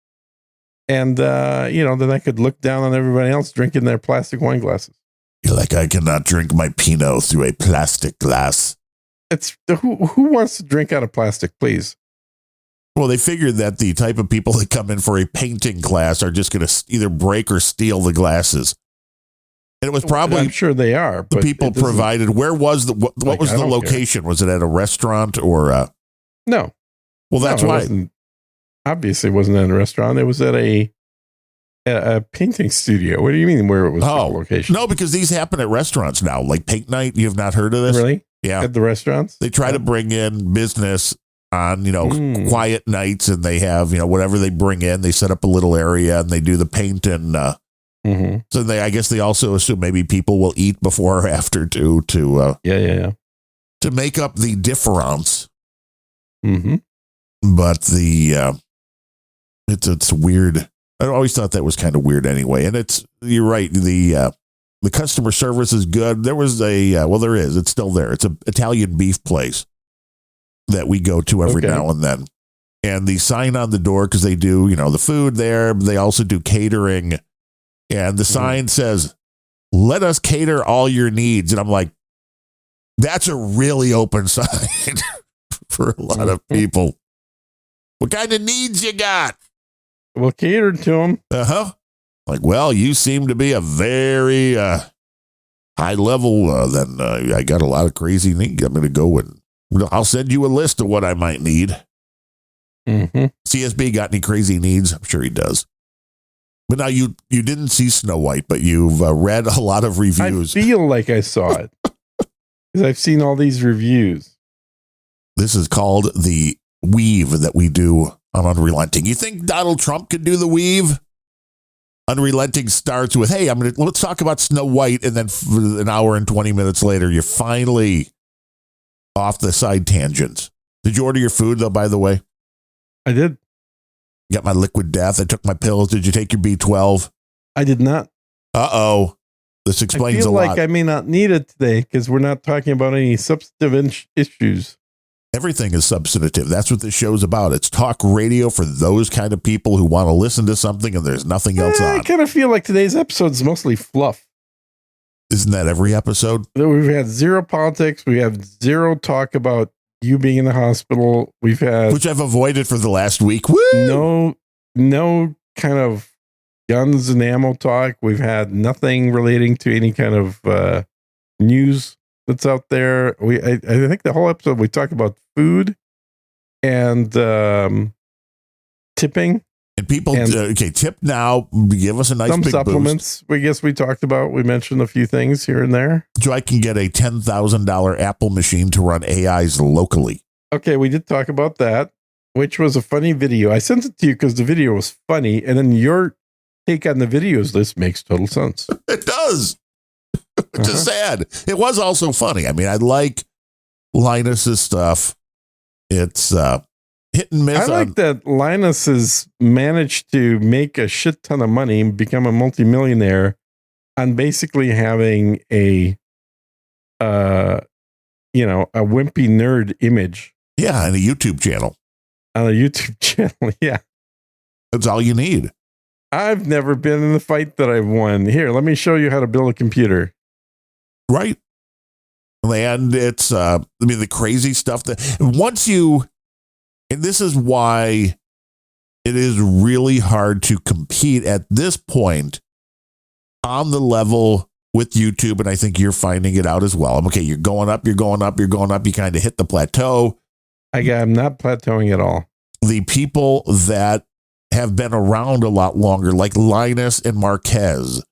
And, then I could look down on everybody else drinking their plastic wine glasses. You're like, I cannot drink my Pinot through a plastic glass. It's who wants to drink out of plastic, please? Well, they figured that the type of people that come in for a painting class are just going to either break or steal the glasses. And it was probably, I'm sure they are. The people provided. Where was what was the location? Was it at a restaurant or? No. Well, that's why. Obviously, it wasn't at a restaurant. It was at A painting studio. What do you mean where it was location? No, because these happen at restaurants now, like paint night. You have not heard of this? Really? Yeah. At the restaurants? They try to bring in business on, quiet nights, and they have, whatever they bring in, they set up a little area and they do the paint. And so I guess they also assume maybe people will eat before or after too, to make up the difference. But it's weird. I always thought that was kind of weird anyway. And you're right. The customer service is good. There was it's still there. It's an Italian beef place that we go to every now and then. And the sign on the door, because they do, the food there, they also do catering. And the sign says, "Let us cater all your needs." And I'm like, that's a really open sign for a lot of people. What kind of needs you got? We'll cater to them. Like, well, you seem to be a very high level. Then I got a lot of crazy needs. I'm going to go and I'll send you a list of what I might need. CSB got any crazy needs? I'm sure he does. But now you didn't see Snow White, but you've read a lot of reviews. I feel like I saw it because I've seen all these reviews. This is called the weave that we do on Unrelenting. You think Donald Trump could do the weave? Unrelenting starts with, "Hey, let's talk about Snow White," and then an hour and 20 minutes later, you're finally off the side tangents. Did you order your food though? By the way, I did. Got my liquid death. I took my pills. Did you take your B12? I did not. This explains a lot. I feel like I may not need it today because we're not talking about any substantive issues. Everything is substantive. That's what this show's about. It's talk radio for those kind of people who want to listen to something and there's nothing else on. I kind of feel like today's episode is mostly fluff. Isn't that every episode? We've had zero politics. We have zero talk about you being in the hospital. We've had, which I've avoided for the last week. Woo! No kind of guns and ammo talk. We've had nothing relating to any kind of news that's out there. I think the whole episode we talked about food and tipping. And people, tip now. Give us a nice some big supplements. Boost. We mentioned a few things here and there. So I can get a $10,000 Apple machine to run AIs locally. Okay, we did talk about that, which was a funny video. I sent it to you because the video was funny, and then your take on the videos list makes total sense. It does. Which is sad. It was also funny. I mean, I like Linus's stuff. It's hit and miss. I like that Linus has managed to make a shit ton of money and become a multimillionaire on basically having a wimpy nerd image. Yeah, and a YouTube channel. On a YouTube channel, yeah. That's all you need. I've never been in the fight that I've won. Here, let me show you how to build a computer. Right. And it's, the crazy stuff that once you, and this is why it is really hard to compete at this point on the level with YouTube. And I think you're finding it out as well. Okay, you're going up. You kind of hit the plateau. I'm not plateauing at all. The people that have been around a lot longer, like Linus and Marquez,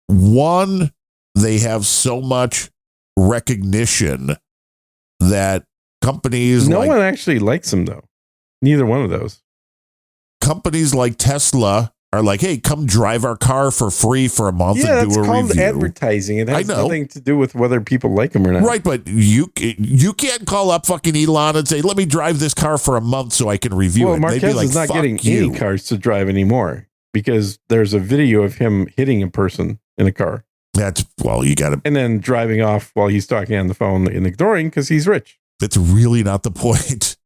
one, they have so much recognition that companies no one actually likes them though. Neither one of those. Companies like Tesla are like, "Hey, come drive our car for free for a month and do a review." It's called advertising. It has nothing to do with whether people like them or not. Right, but you can't call up fucking Elon and say, "Let me drive this car for a month so I can review it." Marquez is not getting any cars to drive anymore because there's a video of him hitting a person in a car. You got to. And then driving off while he's talking on the phone and ignoring because he's rich. That's really not the point.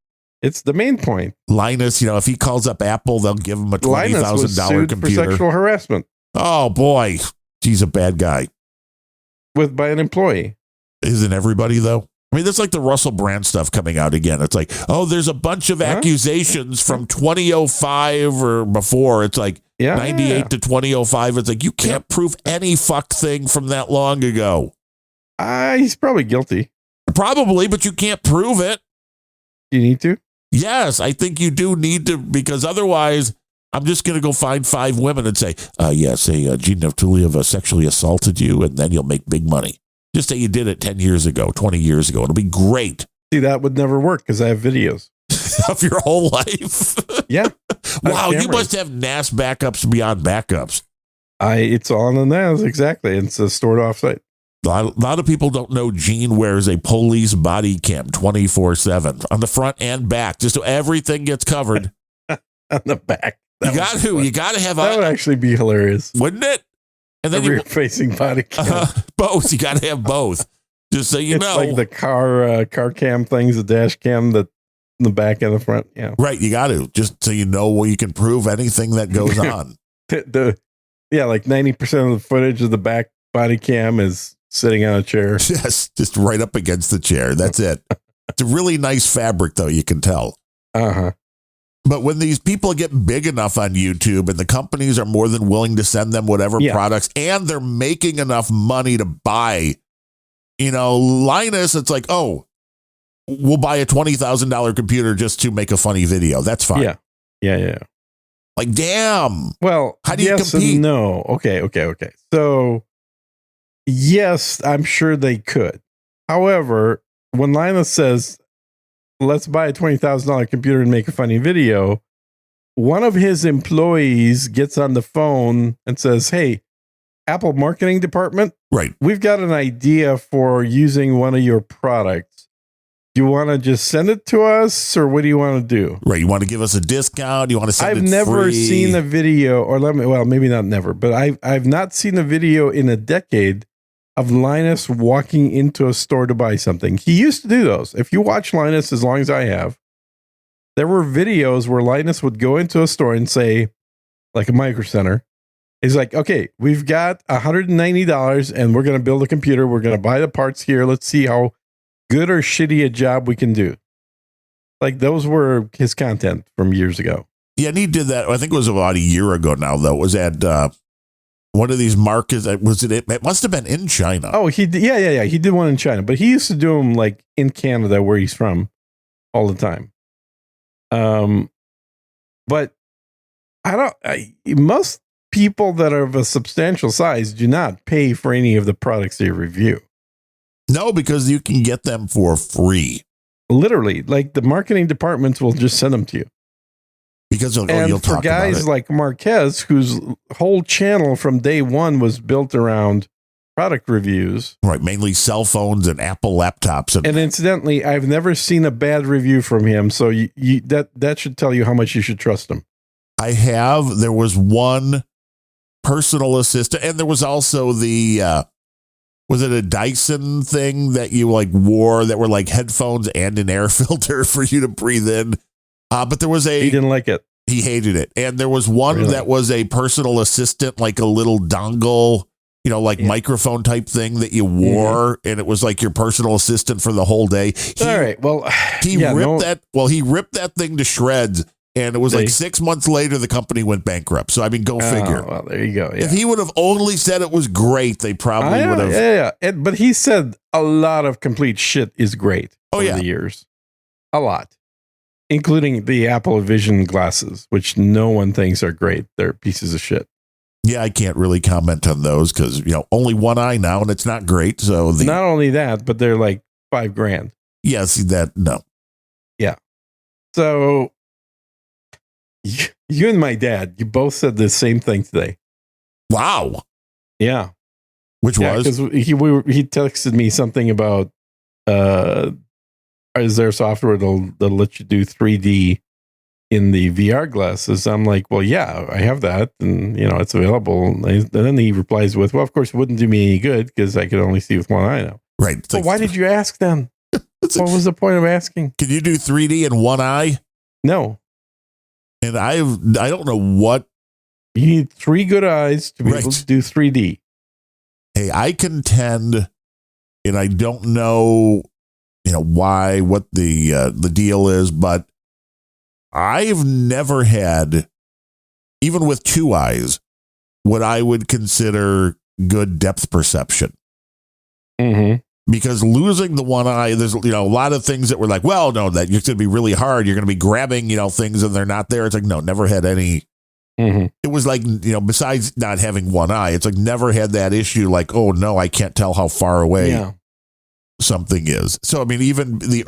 It's the main point. Linus, if he calls up Apple, they'll give him a $20,000 computer. For sexual harassment. Oh boy, he's a bad guy. By an employee. Isn't everybody though? I mean, that's like the Russell Brand stuff coming out again. It's like, there's a bunch of accusations from 2005 or before. It's like 98 to 2005. It's like, you can't prove any fuck thing from that long ago. He's probably guilty. Probably, but you can't prove it. You need to? Yes, I think you do need to, because otherwise I'm just going to go find 5 women and say, yes, Gene and Tulia have sexually assaulted you, and then you'll make big money. Just say you did it 10 years ago, 20 years ago. It'll be great. See, that would never work because I have videos. Of your whole life? Yeah. Wow, you must have NAS backups beyond backups. It's on the NAS, exactly. It's stored offsite. A lot of people don't know Gene wears a police body cam 24/7 on the front and back, just so everything gets covered. On the back. You got to have that would actually be hilarious, wouldn't it? And then you're facing body cam. Both. You got to have both. Just so you know, like the car cam things, the dash cam, the back and the front. Yeah, right. You got to, just so you know where you can prove anything that goes on. Like 90% of the footage of the back body cam is sitting on a chair. Yes, just right up against the chair. That's it. It's a really nice fabric, though. You can tell. But when these people get big enough on YouTube and the companies are more than willing to send them whatever products, and they're making enough money to buy, Linus, it's like, oh, we'll buy a $20,000 computer just to make a funny video. That's fine. Yeah. Like, damn. Well, how do you compete? No. Okay. So, yes, I'm sure they could. However, when Linus says, let's buy a $20,000 computer and make a funny video, one of his employees gets on the phone and says, hey, Apple marketing department, right? We've got an idea for using one of your products. Do you want to just send it to us, or what do you want to do? Right. You want to give us a discount? You want to send it free? I've never seen a video, maybe not never, but I've not seen a video in a decade of Linus walking into a store to buy something. He used to do those. If you watch Linus as long as I have, there were videos where Linus would go into a store and say, like a Micro Center, he's like, okay, we've got $190 and we're going to build a computer. We're going to buy the parts here. Let's see how good or shitty a job we can do. Like, those were his content from years ago. Yeah, and he did that. I think it was about a year ago now, though. It was at one of these markets. It must have been in China. Oh, he did one in China, but he used to do them like in Canada, where he's from, all the time. But most people that are of a substantial size do not pay for any of the products they review. No, because you can get them for free. Literally, like the marketing departments will just send them to you. Because you'll for talk guys about it. like Marquez, whose whole channel from day one was built around product reviews, right? Mainly cell phones and Apple laptops. And incidentally, I've never seen a bad review from him, so that should tell you how much you should trust him. I have. There was one personal assistant, and there was also the was it a Dyson thing that you like wore that were like headphones and an air filter for you to breathe in? But there was he didn't like it. He hated it. And there was one that was a personal assistant, like a little dongle, microphone type thing that you wore. And it was like your personal assistant for the whole day. All right. Well, he ripped that thing to shreds. And it was like 6 months later, the company went bankrupt. So, I mean, go figure. Well, there you go. Yeah. If he would have only said it was great, they probably would have. Yeah. But he said a lot of complete shit is great over the years. A lot. Including the Apple Vision glasses, which no one thinks are great. They're pieces of shit. Yeah, I can't really comment on those because, only one eye now and it's not great. So not only that, but they're like $5,000. Yeah, see that? No. Yeah. So you and my dad, you both said the same thing today. Wow. Yeah. Which was? Because he texted me something about, is there software that'll let you do 3D in the VR glasses? I'm like, well, yeah, I have that. And, it's available. And then he replies with, well, of course, it wouldn't do me any good because I could only see with one eye now. Right. So why did you ask then? What was the point of asking? Can you do 3D in one eye? No. And I don't know what. You need 3 good eyes to be able to do 3D. Hey, I contend, and I don't know, what the deal is, but I've never had, even with 2 eyes, what I would consider good depth perception. Mm-hmm. Because losing the one eye, there's a lot of things that were like, well, no, that you're going to be really hard. You're going to be grabbing, things and they're not there. It's like, no, never had any It was like, besides not having one eye, it's like never had that issue like, oh no, I can't tell how far away something is. So, I mean, even the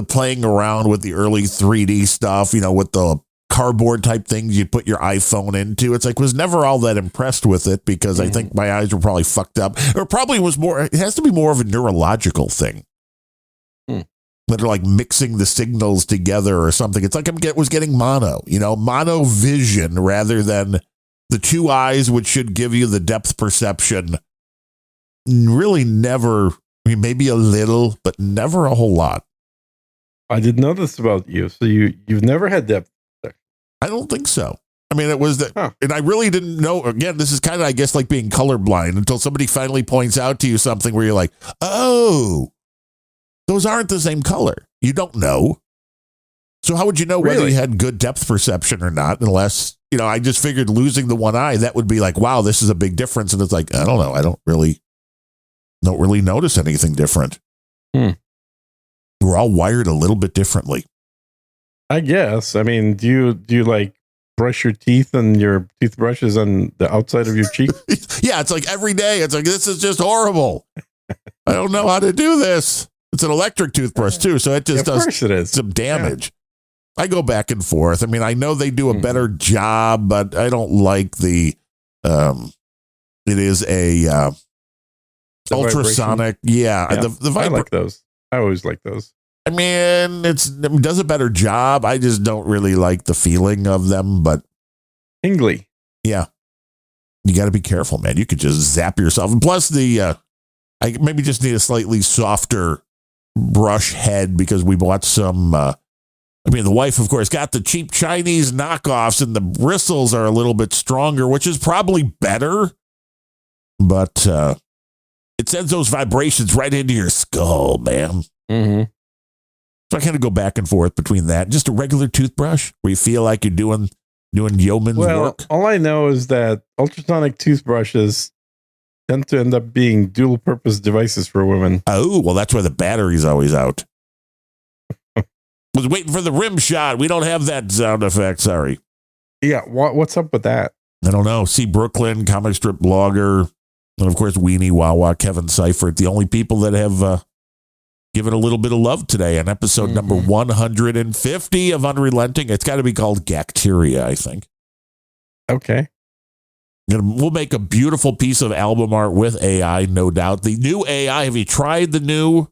playing around with the early 3D stuff, with the cardboard type things you put your iPhone into, it's like, was never all that impressed with it because I think my eyes were probably fucked up, or probably it has to be more of a neurological thing. That are like mixing the signals together or something. It's like was getting mono vision rather than the two eyes, which should give you the depth perception. Really never, maybe a little, but never a whole lot. I didn't know this about you. So you've never had depth perception? I don't think so. I mean, it was that, and I really didn't know. Again, this is kind of, I guess, like being colorblind until somebody finally points out to you something where you're like, oh, those aren't the same color. You don't know. So how would you know whether you had good depth perception or not? Unless, I just figured losing the one eye, that would be like, wow, this is a big difference. And it's like, I don't know. I don't really notice anything different. We're all wired a little bit differently. I guess. I mean, do you like brush your teeth and your toothbrush is on the outside of your cheek? Yeah. It's like every day. It's like, this is just horrible. I don't know how to do this. It's an electric toothbrush too, so it just does some damage. Yeah. I go back and forth. I mean, I know they do a better job, but I don't like the. It is a ultrasonic. Yeah. The I like those. I always like those. I mean, it does a better job. I just don't really like the feeling of them, but tingly. Yeah, you got to be careful, man. You could just zap yourself. And plus, I maybe just need a slightly softer brush head because we bought some. The wife, of course, got the cheap Chinese knockoffs, and the bristles are a little bit stronger, which is probably better. But it sends those vibrations right into your skull, man. So I kind of go back and forth between that, just a regular toothbrush where you feel like you're doing yeoman's work. All I know is that ultrasonic toothbrushes tend to end up being dual purpose devices for women. Oh, well, that's why the battery's always out. Was waiting for the rim shot. We don't have that sound effect. Sorry. Yeah. What's up with that? I don't know. See Brooklyn, comic strip blogger, and of course, Weenie Wawa, Kevin Seifert, the only people that have given a little bit of love today on episode number 150 of Unrelenting. It's got to be called Gakteria, I think. Okay. We'll make a beautiful piece of album art with AI, no doubt. The new AI, have you tried the new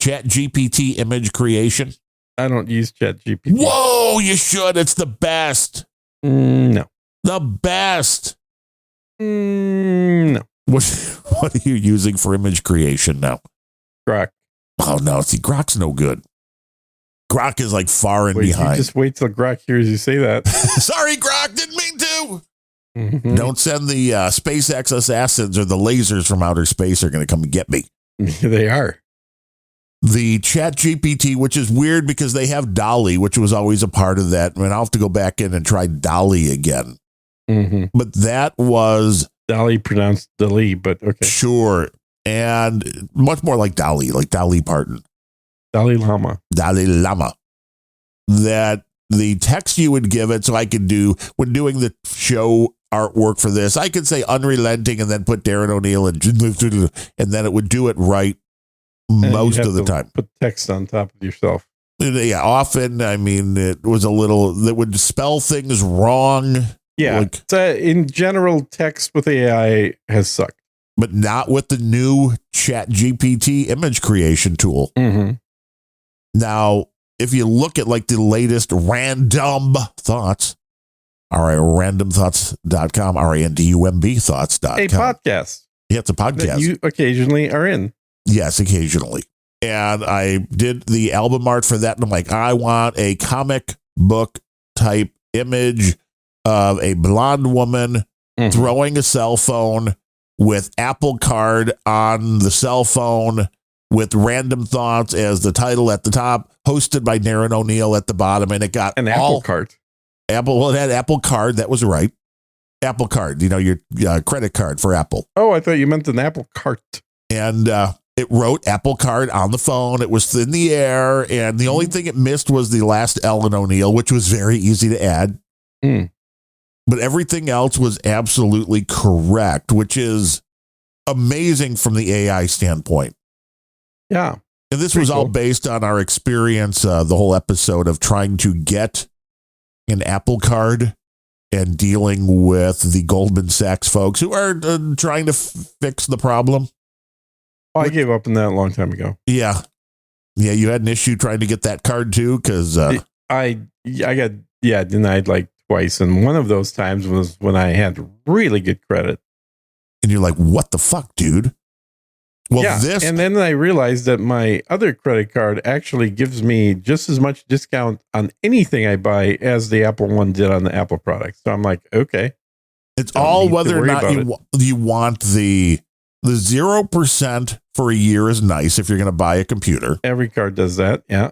ChatGPT image creation? I don't use ChatGPT. Whoa, you should. It's the best. No. The best. No. What are you using for image creation now? Grok. Oh, no. See, Grok's no good. Grok is like far and behind. Just wait till Grok hears you say that. Sorry, Grok. Didn't mean to. Don't send the SpaceX assassins or the lasers from outer space are going to come and get me. They are. The ChatGPT, which is weird because they have Dolly, which was always a part of that. I mean, I'll have to go back in and try Dolly again. But that was... Dolly pronounced Dolly, but okay. Sure. And much more like Dolly Parton. Dalai Lama. Dalai Lama. That the text you would give it, so I could do, when doing the show artwork for this, I could say Unrelenting and then put Darren O'Neill and then it would do it right most of the time. Put text on top of yourself. Yeah, often, I mean, it was a little, that would spell things wrong. Yeah, like, in general, text with AI has sucked. But not with the new ChatGPT image creation tool. Now, if you look at like the latest random thoughts, randomthoughts.com, RANDUMB thoughts.com. A podcast. Yeah, it's a podcast. That you occasionally are in. Yes, occasionally. And I did the album art for that. And I'm like, I want a comic book type image of a blonde woman throwing a cell phone with Apple Card on the cell phone with Random Thoughts as the title at the top, hosted by Darren O'Neill at the bottom. And it got an Apple Card. Well, it had Apple Card. That was right. Apple Card, your credit card for Apple. Oh, I thought you meant an Apple Cart. And it wrote Apple Card on the phone. It was in the air. And the only thing it missed was the last L in O'Neill, which was very easy to add. but everything else was absolutely correct, which is amazing from the AI standpoint. Yeah. And this was all based on our experience, the whole episode of trying to get an Apple Card and dealing with the Goldman Sachs folks who are trying to fix the problem. Oh, I gave up on that a long time ago. Yeah. Yeah, you had an issue trying to get that card too, because I got denied like twice, and one of those times was when I had really good credit. And you're like, what the fuck, dude? Well, yeah, and then I realized that my other credit card actually gives me just as much discount on anything I buy as the Apple one did on the Apple product. So I'm like, okay. It's all whether or not you want the 0% for a year is nice if you're going to buy a computer. Every card does that, yeah.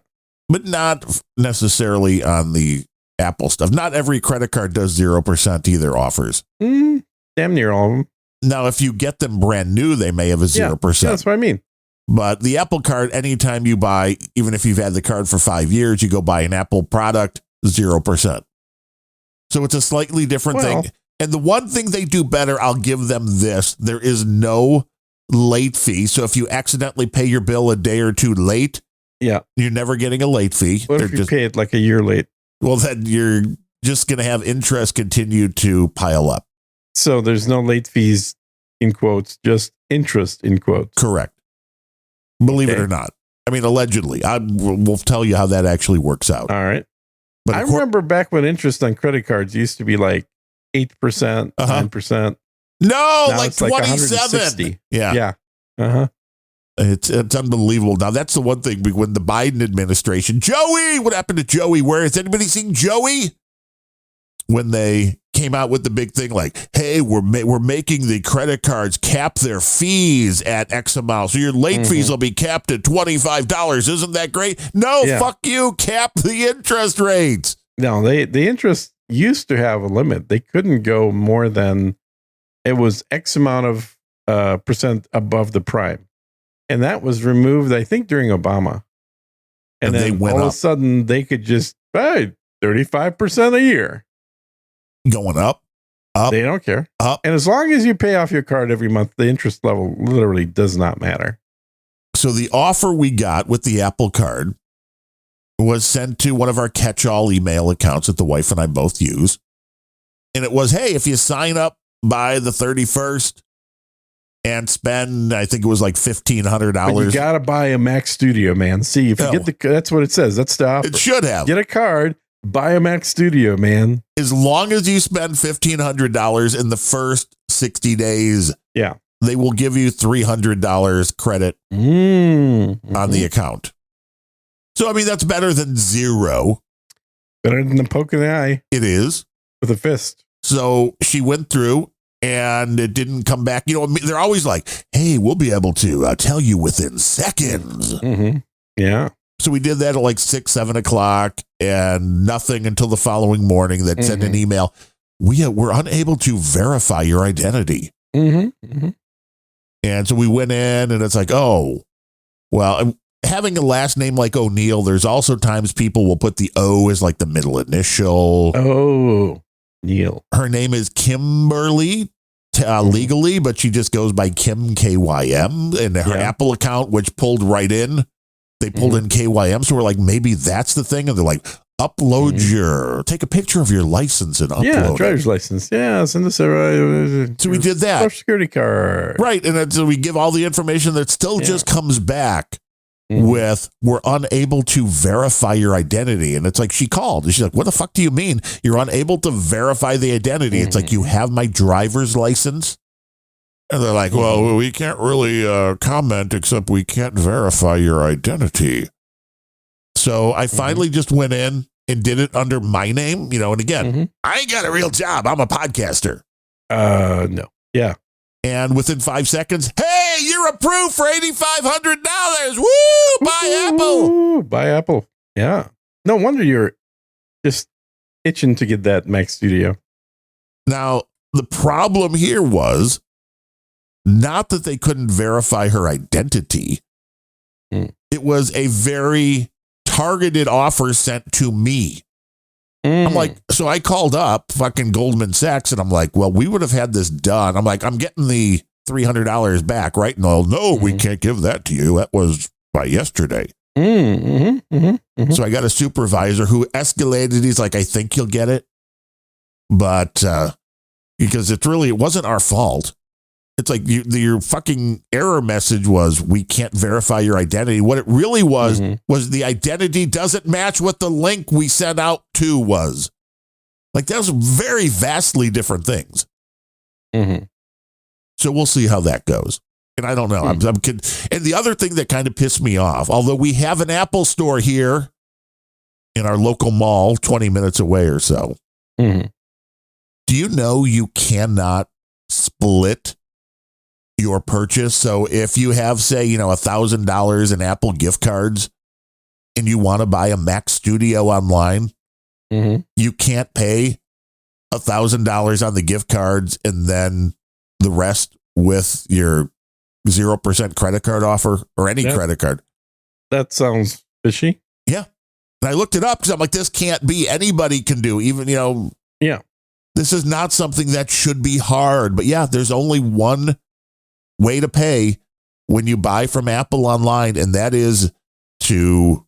But not necessarily on the Apple stuff. Not every credit card does 0% either offers. Damn near all of them. Now, if you get them brand new, they may have a 0%. Yeah, that's what I mean. But the Apple Card, anytime you buy, even if you've had the card for 5 years, you go buy an Apple product, 0%. So it's a slightly different thing. And the one thing they do better, I'll give them this. There is no late fee. So if you accidentally pay your bill a day or two late, you're never getting a late fee. What if you pay it like a year late? Well, then you're just going to have interest continue to pile up. So there's no late fees in quotes, just interest in quotes. Correct. Believe it or not. I mean, allegedly. We'll tell you how that actually works out. All right. But I remember back when interest on credit cards used to be like 8%, 9%. No, now like it's like 27. Yeah. Uh-huh. It's unbelievable. Now, that's the one thing when the Biden administration, Joey, what happened to Joey? Where has anybody seen Joey? When they came out with the big thing like, hey, we're making the credit cards cap their fees at X amount. So your late fees will be capped at $25. Isn't that great? No, fuck you. Cap the interest rates. No, the interest used to have a limit. They couldn't go more than, it was X amount of percent above the prime. And that was removed, I think, during Obama. And then they went all of a sudden they could just, hey, 35% a year. Going up. They don't care. Up. And as long as you pay off your card every month, the interest level literally does not matter. So the offer we got with the Apple Card was sent to one of our catch-all email accounts that the wife and I both use. And it was, hey, if you sign up by the 31st and spend, I think it was like $1,500. But you got to buy a Mac Studio, man. See, if you get that's what it says. That's the offer. It should have. Get a card. Buy a Mac Studio, man. As long as you spend $1,500 in the first 60 days, they will give you $300 credit on the account. So, I mean, that's better than zero. Better than a poke in the eye. It is. With a fist. So she went through and it didn't come back. You know, they're always like, hey, we'll be able to tell you within seconds. Yeah. So we did that at like 6, 7 o'clock and nothing until the following morning that sent an email. We're unable to verify your identity. And so we went in and it's like, oh, well, having a last name like O'Neill, there's also times people will put the O as like the middle initial. Oh, Neil. Her name is Kimberly legally, but she just goes by Kim KYM. And her Apple account, which pulled right in, they pulled in KYM. So we're like, maybe that's the thing. And they're like, upload take a picture of your license and upload driver's license. Yeah, send us a so we did that. Social security card. Right. And then, so we give all the information that still just comes back with, we're unable to verify your identity. And it's like, she called and she's like, what the fuck do you mean you're unable to verify the identity? It's like, you have my driver's license. And they're like, well, we can't really comment except we can't verify your identity. So I finally just went in and did it under my name, you know, and again, I ain't got a real job. I'm a podcaster. No. Yeah. And within 5 seconds, hey, you're approved for $8,500. Woo! Buy Apple. Buy Apple. Yeah. No wonder you're just itching to get that Mac Studio. Now, the problem here was not that they couldn't verify her identity. It was a very targeted offer sent to me. I'm like, so I called up fucking Goldman Sachs and I'm like, well, we would have had this done. I'm like, I'm getting the $300 back, right? No, we can't give that to you. That was by yesterday. So I got a supervisor who escalated. He's like, I think you'll get it. But because it wasn't our fault. It's like your fucking error message was, we can't verify your identity. What it really was the identity doesn't match what the link we sent out to was. Like, that was very vastly different things. So we'll see how that goes. And I don't know. And the other thing that kind of pissed me off, although we have an Apple store here in our local mall, 20 minutes away or so. Do you know you cannot split your purchase? So if you have, say, $1,000 in Apple gift cards and you want to buy a Mac Studio online, you can't pay $1,000 on the gift cards and then the rest with your 0% credit card offer or any credit card. That sounds fishy. Yeah. And I looked it up because I'm like, this can't be. Anybody can do, even, Yeah. This is not something that should be hard. But yeah, there's only one way to pay when you buy from Apple online, and that is to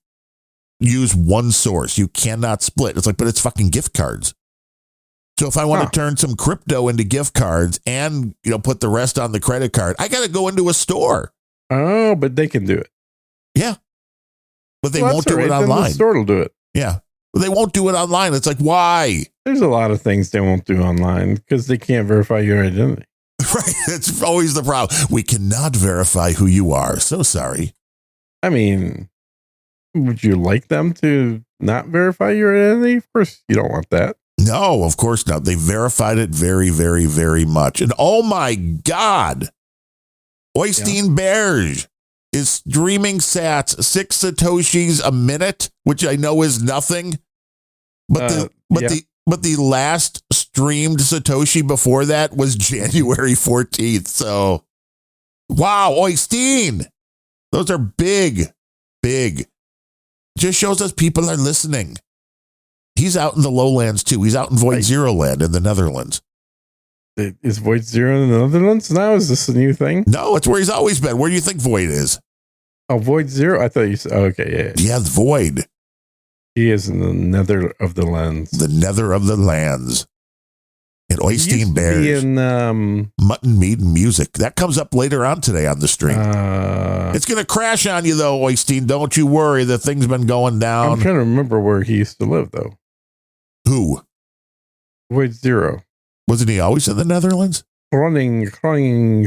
use one source. You cannot split. It's like, but it's fucking gift cards. So if I want to turn some crypto into gift cards and, put the rest on the credit card, I got to go into a store. Oh, but they can do it. Yeah. But they won't do it online. The store will do it. Yeah. But they won't do it online. It's like, why? There's a lot of things they won't do online because they can't verify your identity. Right. That's always the problem. We cannot verify who you are. So sorry. I mean, would you like them to not verify your identity? Of course, you don't want that. No, of course not. They verified it very, very, very much. And oh my God, Oystein Berge is streaming sats 6 Satoshis a minute, which I know is nothing. But the last streamed Satoshi before that was January 14th. So, wow, Oystein, those are big, big. Just shows us people are listening. He's out in the lowlands too. He's out in Void Zero land in the Netherlands. Is Void Zero in the Netherlands now? Is this a new thing? No, it's where he's always been. Where do you think Void is? Oh, Void Zero? I thought you said, okay, yeah. Yeah, Void. He is in the nether of the lands. The nether of the lands. And Oystein Bears. In Mutton, Meat, and Music. That comes up later on today on the stream. It's going to crash on you, though, Oystein. Don't you worry. The thing's been going down. I'm trying to remember where he used to live, though. Who? Void Zero. Wasn't he always in the Netherlands? Groningen. Groningen?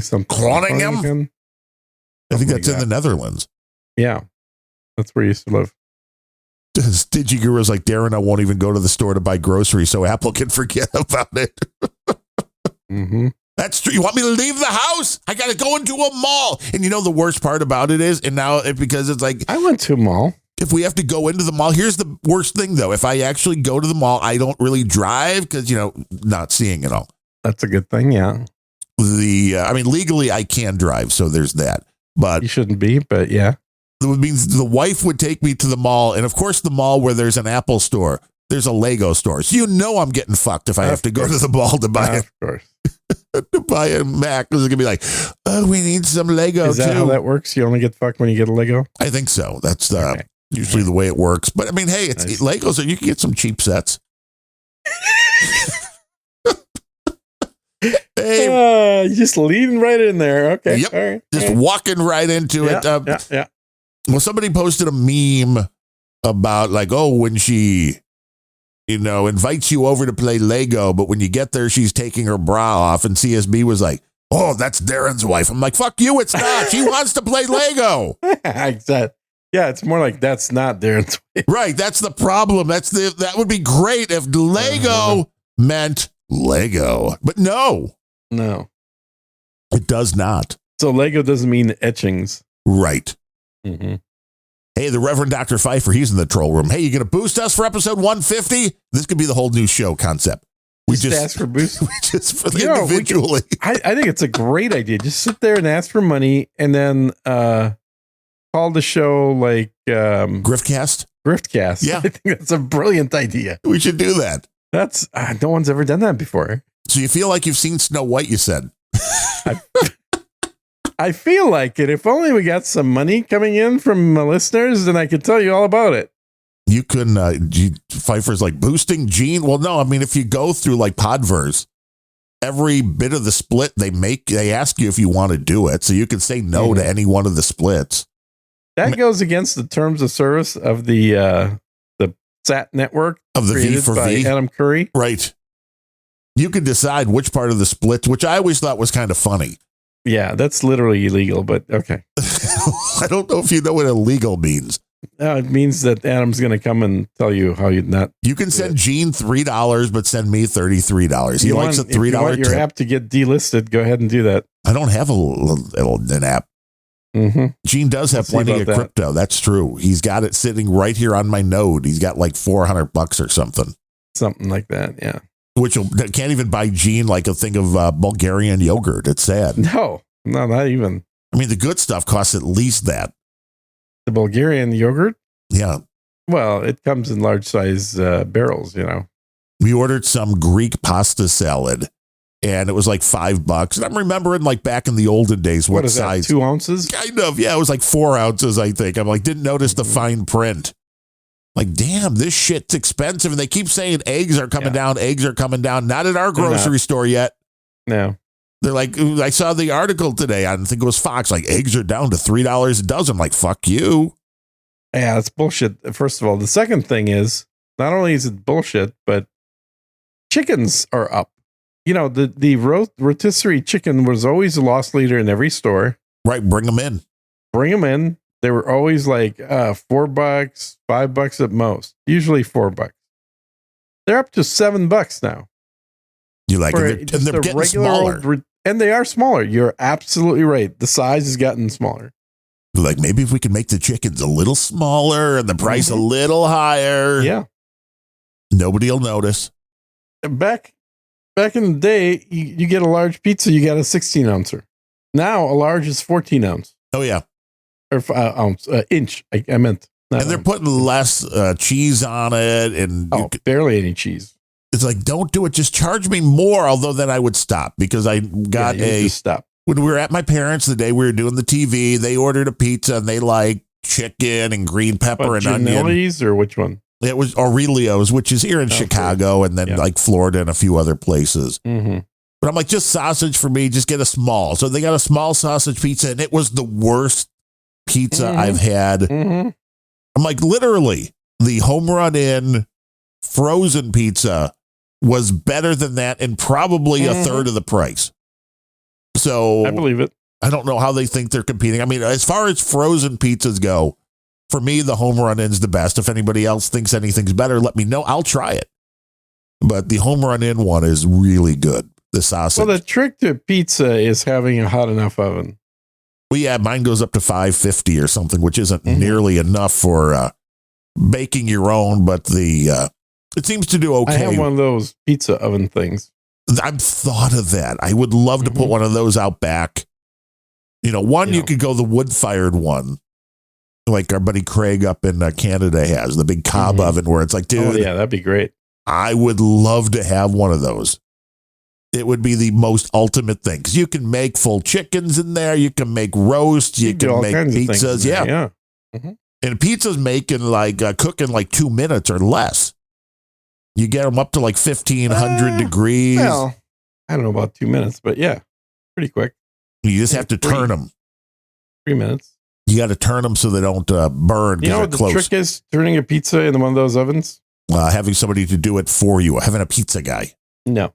I think that's in the Netherlands. Yeah. That's where he used to live. Digi Guru's like, Darren, I won't even go to the store to buy groceries so Apple can forget about it. That's true. You want me to leave the house? I got to go into a mall. And the worst part about it is, and now because it's like, I went to a mall. If we have to go into the mall, here's the worst thing, though. If I actually go to the mall, I don't really drive because, not seeing it all. That's a good thing, yeah. Legally, I can drive, so there's that. But you shouldn't be, but yeah. It means the wife would take me to the mall. And, of course, the mall where there's an Apple store, there's a Lego store. So I'm getting fucked if I have to go to the mall to buy to buy a Mac. It's going to be like, oh, we need some Lego, too. Is that how that works? You only get fucked when you get a Lego? I think so. That's usually the way it works. But hey, it's nice. Legos, so you can get some cheap sets. Hey, just leading right in there. Okay. Yep. All right. Just walking right into it. Yeah. Well, somebody posted a meme about when she, invites you over to play Lego, but when you get there, she's taking her bra off, and CSB was like, oh, that's Darren's wife. I'm like, fuck you, it's not. She wants to play Lego. Exactly. Yeah, it's more like that's not Darren's wife. Right, that's the problem. That would be great if Lego meant Lego, but no, it does not. So Lego doesn't mean etchings, right? Hey, the Reverend Dr. Pfeiffer, he's in the troll room. Hey, you going to boost us for episode 150? This could be the whole new show concept. We just ask for boost. Individually. I think it's a great idea. Just sit there and ask for money, and then call the show like Griftcast. Griftcast. Yeah. I think that's a brilliant idea. We should do that. That's no one's ever done that before. So you feel like you've seen Snow White, you said. I feel like it. If only we got some money coming in from listeners, then I could tell you all about it. You can, Pfeiffer's like boosting Gene. Well, no, I mean, if you go through like Podverse, every bit of the split they ask you if you want to do it. So you can say no to any one of the splits. That goes against the terms of service of the SAT network of the V for by V. Adam Curry. Right. You can decide which part of the splits, which I always thought was kind of funny. Yeah, that's literally illegal, but okay. I don't know if you know what illegal means. It means that Adam's going to come and tell you how you not. You can send Gene $3, but send me $33. He likes a $3 If you want your tip. app to get delisted, go ahead and do that. I don't have an app. Mm-hmm. Gene does have plenty of crypto. That's true. He's got it sitting right here on my node. He's got like $400 or something. Something like that, yeah. Can't even buy Gene like a thing of Bulgarian yogurt. It's sad. No, not even. I mean, the good stuff costs at least that. The Bulgarian yogurt? Yeah. Well, it comes in large size barrels, you know. We ordered some Greek pasta salad, and it was like $5. And I'm remembering like back in the olden days, what is size? That, 2 ounces? Kind of. Yeah, it was like 4 ounces, I think. I'm like, didn't notice the fine print. Like, damn, this shit's expensive. And they keep saying eggs are coming down. Eggs are coming down. Not at our grocery store yet. No. They're like, I saw the article today. I think it was Fox. Like, eggs are down to $3 a dozen. I'm like, fuck you. Yeah, that's bullshit. First of all, the second thing is, not only is it bullshit, but chickens are up. You know, the rotisserie chicken was always a loss leader in every store. Right. Bring them in. They were always like $4, $5 at most. Usually $4. They're up to $7 now. You like, and they're getting smaller. And they are smaller. You're absolutely right. The size has gotten smaller. Like, maybe if we could make the chickens a little smaller and the price a little higher. Yeah. Nobody will notice. Back in the day, you get a large pizza, you got a 16 ouncer. Now a large is 14 ounce. Oh, yeah. Or inch. I meant. And they're putting less cheese on it. And barely any cheese. It's like, don't do it. Just charge me more. Although then I would stop because I got stop. When we were at my parents' the day we were doing the TV, they ordered a pizza and they like chicken and green pepper and onion. Or which one? It was Aurelio's, which is here in Chicago and then like Florida and a few other places. Mm-hmm. But I'm like, just sausage for me. Just get a small. So they got a small sausage pizza and it was the worst pizza I've had. Mm-hmm. I'm like, literally, the Home Run Inn frozen pizza was better than that and probably a third of the price. So I believe it. I don't know how they think they're competing. I mean, as far as frozen pizzas go, for me, the Home Run Inn's the best. If anybody else thinks anything's better, let me know. I'll try it. But the Home Run Inn one is really good. The sausage. Well, the trick to pizza is having a hot enough oven. Well, yeah, mine goes up to 550 or something, which isn't nearly enough for baking your own, but it seems to do okay. I have one of those pizza oven things. I've thought of that. I would love to put one of those out back. You know, you could go the wood-fired one, like our buddy Craig up in Canada has, the big cob oven where it's like, dude. Oh, yeah, that'd be great. I would love to have one of those. It would be the most ultimate thing because you can make full chickens in there. You can make roast. You can make pizzas. Yeah. Mm-hmm. And pizza's making cooking like 2 minutes or less. You get them up to like 1,500 degrees. Well, I don't know about 2 minutes, but yeah, pretty quick. You just have to turn them. 3 minutes. You got to turn them so they don't burn. You know what the trick is? Turning a pizza in one of those ovens? Having somebody to do it for you. Having a pizza guy. No.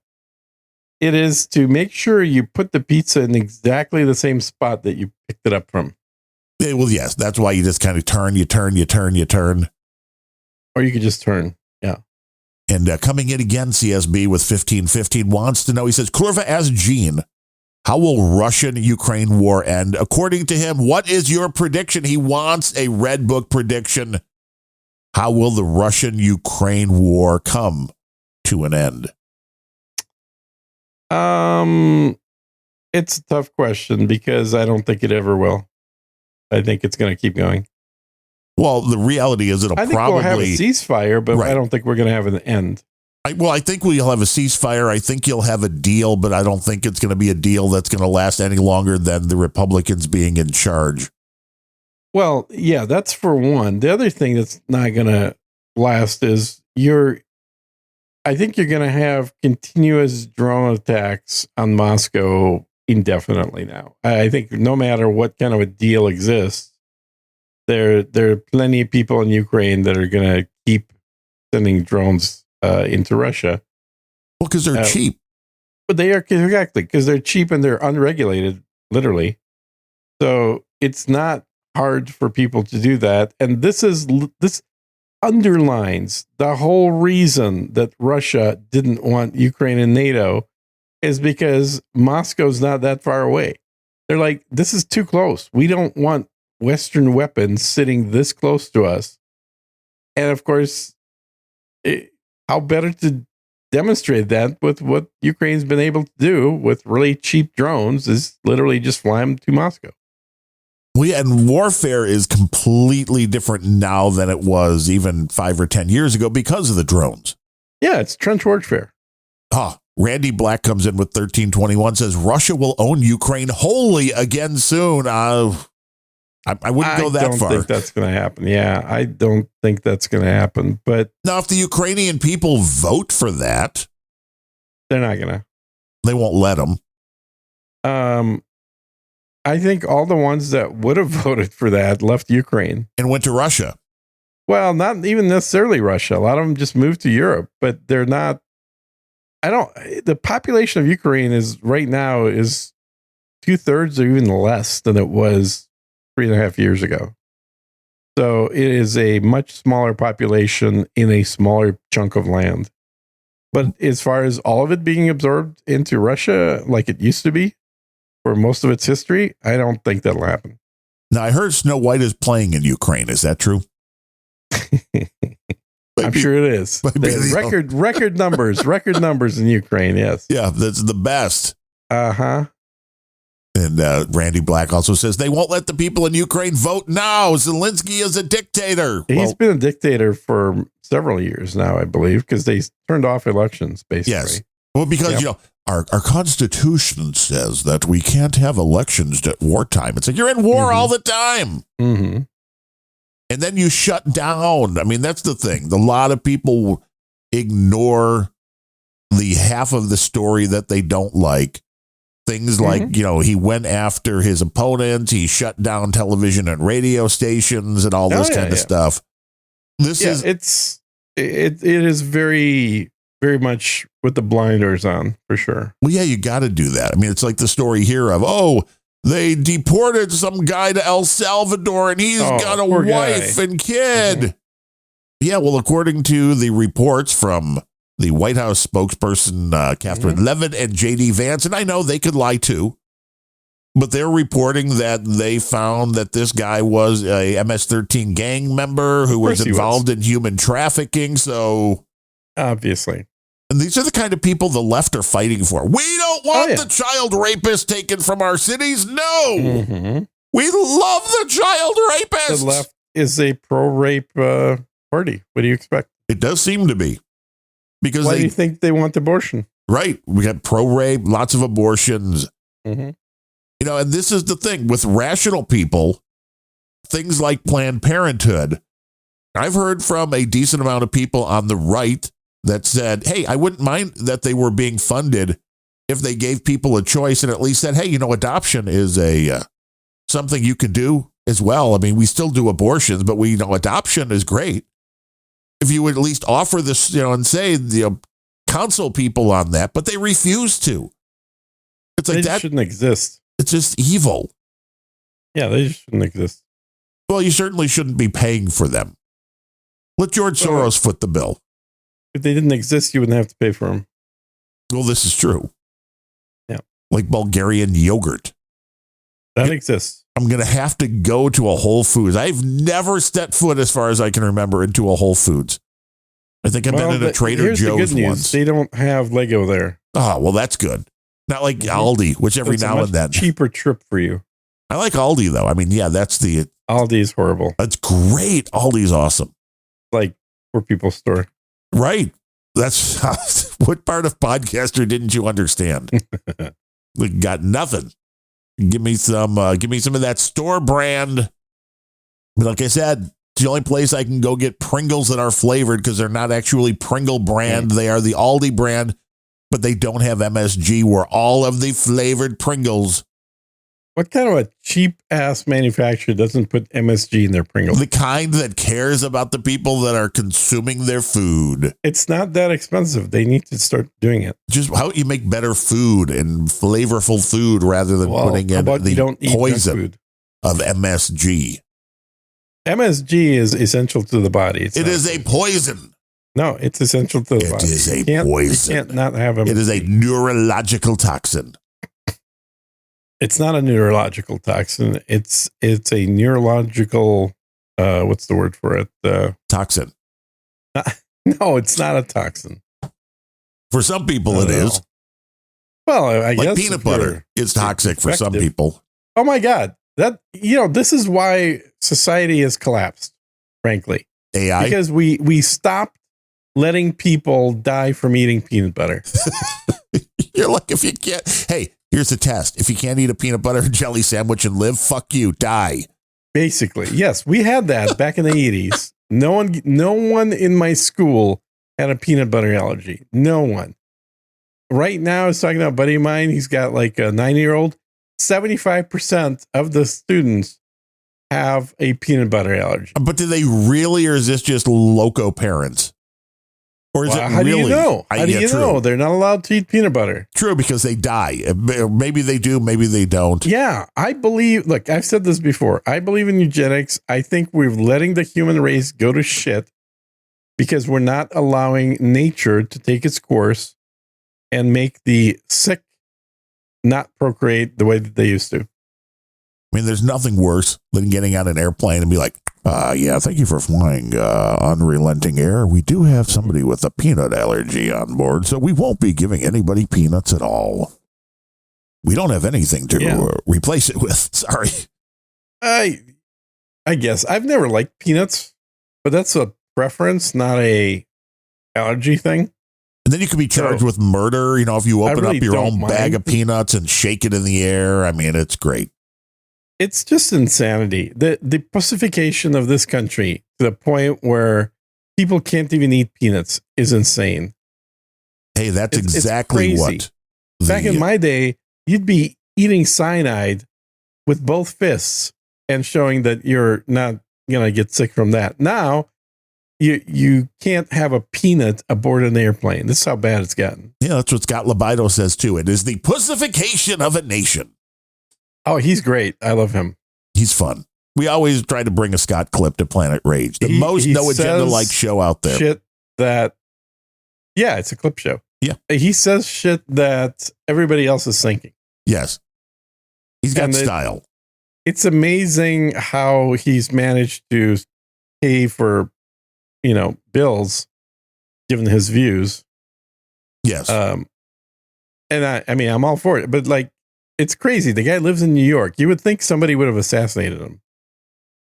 It is to make sure you put the pizza in exactly the same spot that you picked it up from. Well, yes. That's why you just kind of turn. Or you could just turn. Yeah. And coming in again, CSB with 1515 wants to know, he says, Kurva asked Gene, how will Russian-Ukraine war end? According to him, what is your prediction? He wants a Red Book prediction. How will the Russian-Ukraine war come to an end? It's a tough question because I don't think it ever will. I think it's going to keep going. Well, the reality is it'll I think probably we'll have a ceasefire, but Right. I don't think we're going to have an end. I think we'll have a ceasefire. I think you'll have a deal, but I don't think it's going to be a deal that's going to last any longer than the Republicans being in charge. Well, yeah, that's for one. The other thing that's not going to last is I think you're going to have continuous drone attacks on Moscow indefinitely now. I think no matter what kind of a deal exists, there are plenty of people in Ukraine that are going to keep sending drones into Russia. Well, because they're cheap. But they are, exactly, because they're cheap and they're unregulated, literally. So it's not hard for people to do that. And this underlines the whole reason that Russia didn't want Ukraine in NATO is because Moscow's not that far away. They're like, this is too close. We don't want Western weapons sitting this close to us. And of course, how better to demonstrate that with what Ukraine's been able to do with really cheap drones is literally just fly them to Moscow. And warfare is completely different now than it was even 5 or 10 years ago because of the drones. Yeah, it's trench warfare. Randy Black comes in with 1321, says Russia will own Ukraine wholly again soon. I wouldn't go that far. I don't think that's going to happen. Yeah, I don't think that's going to happen. But now, if the Ukrainian people vote for that, they're not going to. They won't let them. I think all the ones that would have voted for that left Ukraine and went to Russia. Well, not even necessarily Russia. A lot of them just moved to Europe, but they're not. The population of Ukraine is right now is 2/3 or even less than it was 3.5 years ago. So it is a much smaller population in a smaller chunk of land. But as far as all of it being absorbed into Russia, like it used to be for most of its history, I don't think that'll happen. Now, I heard Snow White is playing in Ukraine. Is that true? I'm sure it is. Record numbers in Ukraine. Yes. Yeah, that's the best. Uh-huh. And Randy Black also says they won't let the people in Ukraine vote now. Zelensky is a dictator. He's been a dictator for several years now, I believe, because they turned off elections, basically. Yes. Well, because, our Constitution says that we can't have elections at wartime. It's like you're in war all the time. Mm-hmm. And then you shut down. I mean, that's the thing. A lot of people ignore the half of the story that they don't like. Things like, he went after his opponents. He shut down television and radio stations and all this kind of stuff. It is very, very much with the blinders on, for sure. Well, yeah, you got to do that. I mean, it's like the story here of, they deported some guy to El Salvador and he's got a wife and kid. Mm-hmm. Yeah, well, according to the reports from the White House spokesperson, Catherine Levitt and J.D. Vance, and I know they could lie too, but they're reporting that they found that this guy was a MS-13 gang member who was involved in human trafficking. So obviously. And these are the kind of people the left are fighting for. We don't want the child rapist taken from our cities. No. Mm-hmm. We love the child rapists. The left is a pro-rape party. What do you expect? It does seem to be. Because why do you think they want abortion? Right. We got pro-rape, lots of abortions. Mm-hmm. And this is the thing with rational people, things like Planned Parenthood. I've heard from a decent amount of people on the right that said, hey, I wouldn't mind that they were being funded if they gave people a choice and at least said, hey, adoption is something you can do as well. I mean, we still do abortions, but adoption is great. If you would at least offer this, and say, counsel people on that, but they refuse to. It's like that shouldn't exist. It's just evil. Yeah, they shouldn't exist. Well, you certainly shouldn't be paying for them. Let George Soros foot the bill. If they didn't exist, you wouldn't have to pay for them. Well, this is true. Yeah. Like Bulgarian yogurt. That exists. I'm going to have to go to a Whole Foods. I've never stepped foot, as far as I can remember, into a Whole Foods. I think I've been in a Trader Joe's once. They don't have Lego there. Oh, well, that's good. Not like Aldi, which every now and then. Cheaper trip for you. I like Aldi, though. I mean, yeah, that's the Aldi's horrible. That's great. Aldi's awesome. Like poor people's store. Right. That's what part of podcaster didn't you understand? We got nothing. Give me some of that store brand. Like I said, it's the only place I can go get Pringles that are flavored because they're not actually Pringle brand. They are the Aldi brand, but they don't have MSG where all of the flavored Pringles. What kind of a cheap ass manufacturer doesn't put MSG in their Pringles? The kind that cares about the people that are consuming their food. It's not that expensive. They need to start doing it. Just how you make better food and flavorful food rather than putting in the poison of MSG. MSG is essential to the body. It is a poison. No, it's essential to the body. It is a poison. You can't not have MSG. It is a neurological toxin. It's not a neurological toxin. It's a neurological, what's the word for it? Toxin. No, it's not a toxin. For some people, it is. Well, I like guess peanut butter is toxic for some people. Oh my God. This is why society has collapsed, frankly. AI? Because we stopped letting people die from eating peanut butter. You're like, if you can't, hey, here's the test. If you can't eat a peanut butter and jelly sandwich and live, fuck you, die. Basically, yes, we had that back in the 80s. No one in my school had a peanut butter allergy. No one. Right now, I was talking to a buddy of mine. He's got like a 9-year-old. 75% of the students have a peanut butter allergy. But do they really, or is this just loco parents? Or is it how really? Do you know? How do you know? They're not allowed to eat peanut butter. True, because they die. Maybe they do, maybe they don't. Yeah, I believe, look, I've said this before. I believe in eugenics. I think we're letting the human race go to shit because we're not allowing nature to take its course and make the sick not procreate the way that they used to. I mean, there's nothing worse than getting on an airplane and be like, yeah, thank you for flying Unrelenting Air. We do have somebody with a peanut allergy on board, so we won't be giving anybody peanuts at all. We don't have anything to replace it with. Sorry. I guess. I've never liked peanuts, but that's a preference, not a allergy thing. And then you could be charged with murder, if you open up your own bag of peanuts and shake it in the air. I mean, it's great. It's just insanity. The pacification of this country to the point where people can't even eat peanuts is insane. Hey, that's exactly what. Back in my day, you'd be eating cyanide with both fists and showing that you're not going to get sick from that. Now, you can't have a peanut aboard an airplane. This is how bad it's gotten. Yeah, that's what Scott Libido says, too. It is the pussification of a nation. Oh, he's great. I love him. He's fun. We always try to bring a Scott clip to Planet Rage. The most no-agenda-like show out there. It's a clip show. Yeah. He says shit that everybody else is thinking. Yes. He's got style. It's amazing how he's managed to pay for bills, given his views. Yes. And I mean, I'm all for it, but it's crazy. The guy lives in New York. You would think somebody would have assassinated him.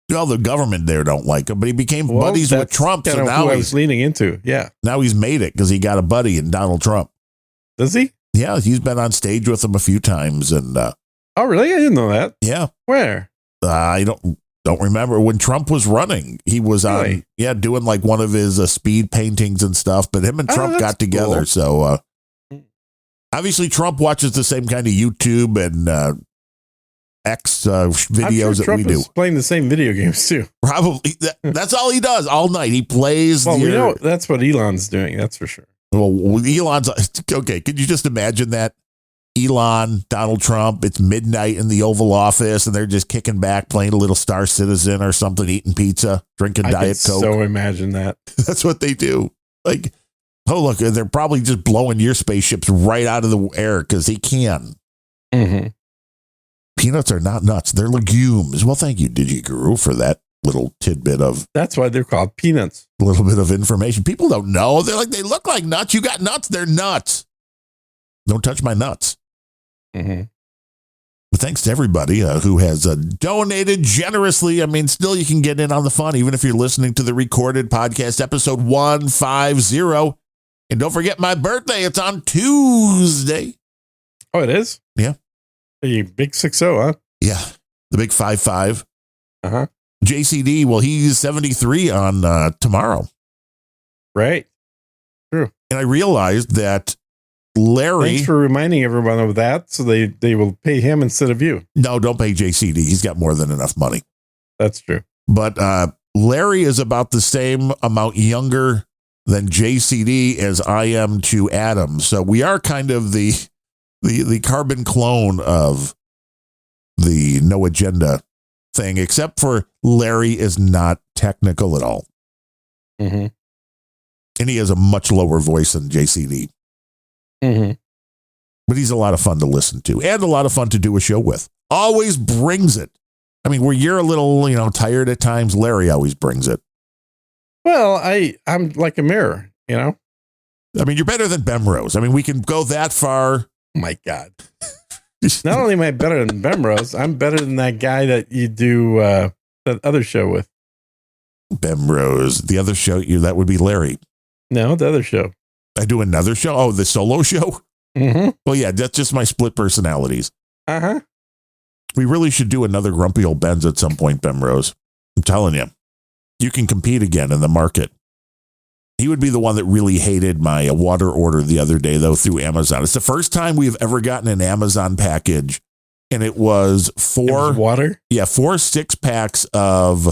Well, the government there don't like him, but he became buddies with Trump. So now I was leaning into. Yeah. Now he's made it because he got a buddy in Donald Trump. Does he? Yeah. He's been on stage with him a few times. And oh, really? I didn't know that. Yeah. Where? I don't remember when Trump was running. He was on, doing like one of his speed paintings and stuff. But him and Trump got together. Cool. So obviously Trump watches the same kind of YouTube and X videos that Trump we do. Is playing the same video games too. Probably. That's all he does all night. He plays. Well, that's what Elon's doing. That's for sure. Well, Elon's okay. Could you just imagine that? Elon, Donald Trump, it's midnight in the Oval Office and they're just kicking back, playing a little Star Citizen or something, eating pizza, drinking Diet Coke. So imagine that. That's what they do. Like, oh, look, they're probably just blowing your spaceships right out of the air because he can. Mm-hmm. Peanuts are not nuts. They're legumes. Well, thank you, DigiGuru, for that little tidbit of. That's why they're called peanuts. A little bit of information. People don't know. They're like, they look like nuts. You got nuts. They're nuts. Don't touch my nuts. Mm-hmm. But thanks to everybody who has donated generously. I mean, still you can get in on the fun, even if you're listening to the recorded podcast, episode 150. And don't forget my birthday. It's on Tuesday. Oh, it is? Yeah. A big 6-0, huh? Yeah. The big 5-5. Uh-huh. JCD, well, he's 73 on tomorrow. Right. True. And I realized that Larry... Thanks for reminding everyone of that, so they will pay him instead of you. No, don't pay JCD. He's got more than enough money. That's true. But Larry is about the same amount younger than JCD as I am to Adam. So we are kind of the carbon clone of the no agenda thing, except for Larry is not technical at all. Mm-hmm. And he has a much lower voice than JCD. Mm-hmm. But he's a lot of fun to listen to and a lot of fun to do a show with. Always brings it. I mean, where you're a little, tired at times, Larry always brings it. Well, I'm like a mirror, I mean, you're better than Bemrose. I mean, we can go that far. Oh my God. Not only am I better than Bemrose, I'm better than that guy that you do that other show with. Bemrose. The other show, that would be Larry. No, the other show. I do another show? Oh, the solo show? Mm-hmm. Well, yeah, that's just my split personalities. Uh-huh. We really should do another Grumpy Old Ben's at some point, Bemrose. I'm telling you. You can compete again in the market. He would be the one that really hated my water order the other day, though, through Amazon. It's the first time we've ever gotten an Amazon package, and it was water? Yeah, 4 6-packs of,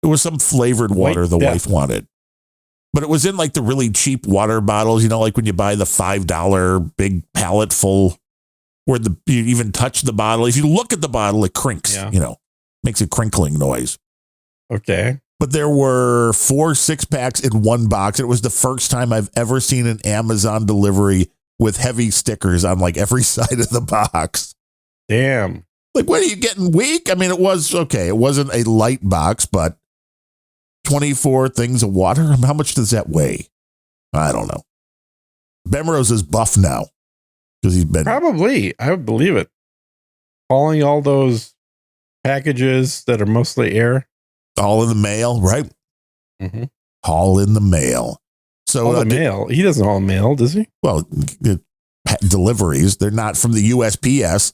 it was some flavored water the wife wanted. But it was in like the really cheap water bottles, like when you buy the $5 big pallet full, where you even touch the bottle. If you look at the bottle, it crinks, makes a crinkling noise. Okay. But there were 4 6-packs in one box. It was the first time I've ever seen an Amazon delivery with heavy stickers on like every side of the box. Damn. Like, what are you getting weak? I mean, it was okay. It wasn't a light box, but 24 things of water. How much does that weigh? I don't know. Bemrose is buff now because he's been. Probably. I would believe it. Hauling all those packages that are mostly air. All in the mail, right? Mm-hmm. Haul in the mail. So the mail. He doesn't haul mail, does he? Well, deliveries. They're not from the USPS.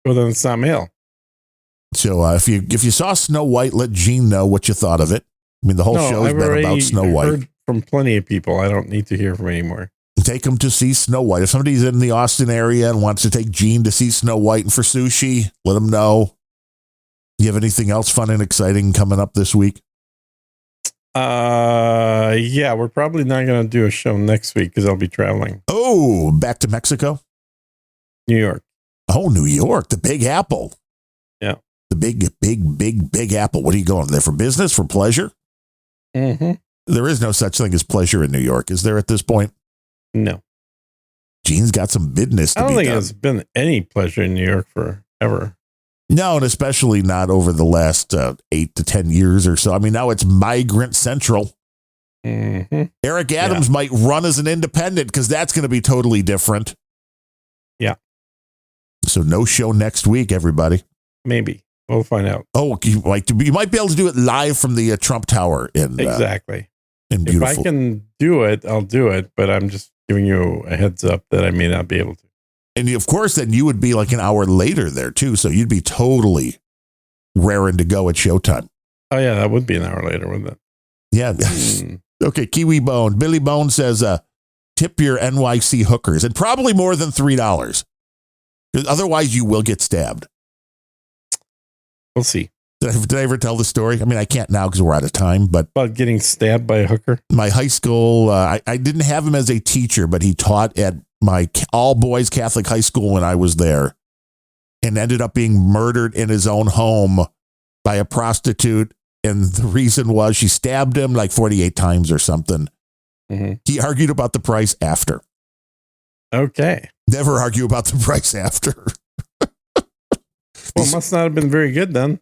Well, then it's not mail. So if you saw Snow White, let Gene know what you thought of it. I mean, the whole show's been about Snow White. Heard from plenty of people. I don't need to hear from anymore. Take them to see Snow White. If somebody's in the Austin area and wants to take Gene to see Snow White and for sushi, let them know. You have anything else fun and exciting coming up this week? Yeah, we're probably not going to do a show next week because I'll be traveling. Oh, back to Mexico? New York. Oh, New York, the Big Apple. Yeah. The big apple. What are you going there for? Business, for pleasure? Mm-hmm. There is no such thing as pleasure in New York, is there at this point? No. Gene's got some business to be done. I don't think there's been any pleasure in New York forever. No, and especially not over the last 8 to 10 years or so. I mean, now it's migrant central. Mm-hmm. Eric Adams might run as an independent because that's going to be totally different. Yeah. So no show next week, everybody. Maybe. We'll find out. Oh, you might be able to do it live from the Trump Tower. Exactly. In beautiful. If I can do it, I'll do it. But I'm just giving you a heads up that I may not be able to. And of course, then you would be like an hour later there, too. So you'd be totally raring to go at showtime. Oh, yeah, that would be an hour later, wouldn't it? Yeah. Okay, Kiwi Bone. Billy Bone says, tip your NYC hookers. And probably more than $3. Because otherwise, you will get stabbed. We'll see. Did I ever tell the story? I mean, I can't now because we're out of time. But about getting stabbed by a hooker? My high school, I didn't have him as a teacher, but he taught at my all-boys Catholic high school when I was there and ended up being murdered in his own home by a prostitute. And the reason was she stabbed him like 48 times or something. Mm-hmm. He argued about the price after. Okay. Never argue about the price after. Well, it must not have been very good then.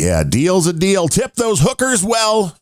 yeah, deal's a deal. Tip those hookers well.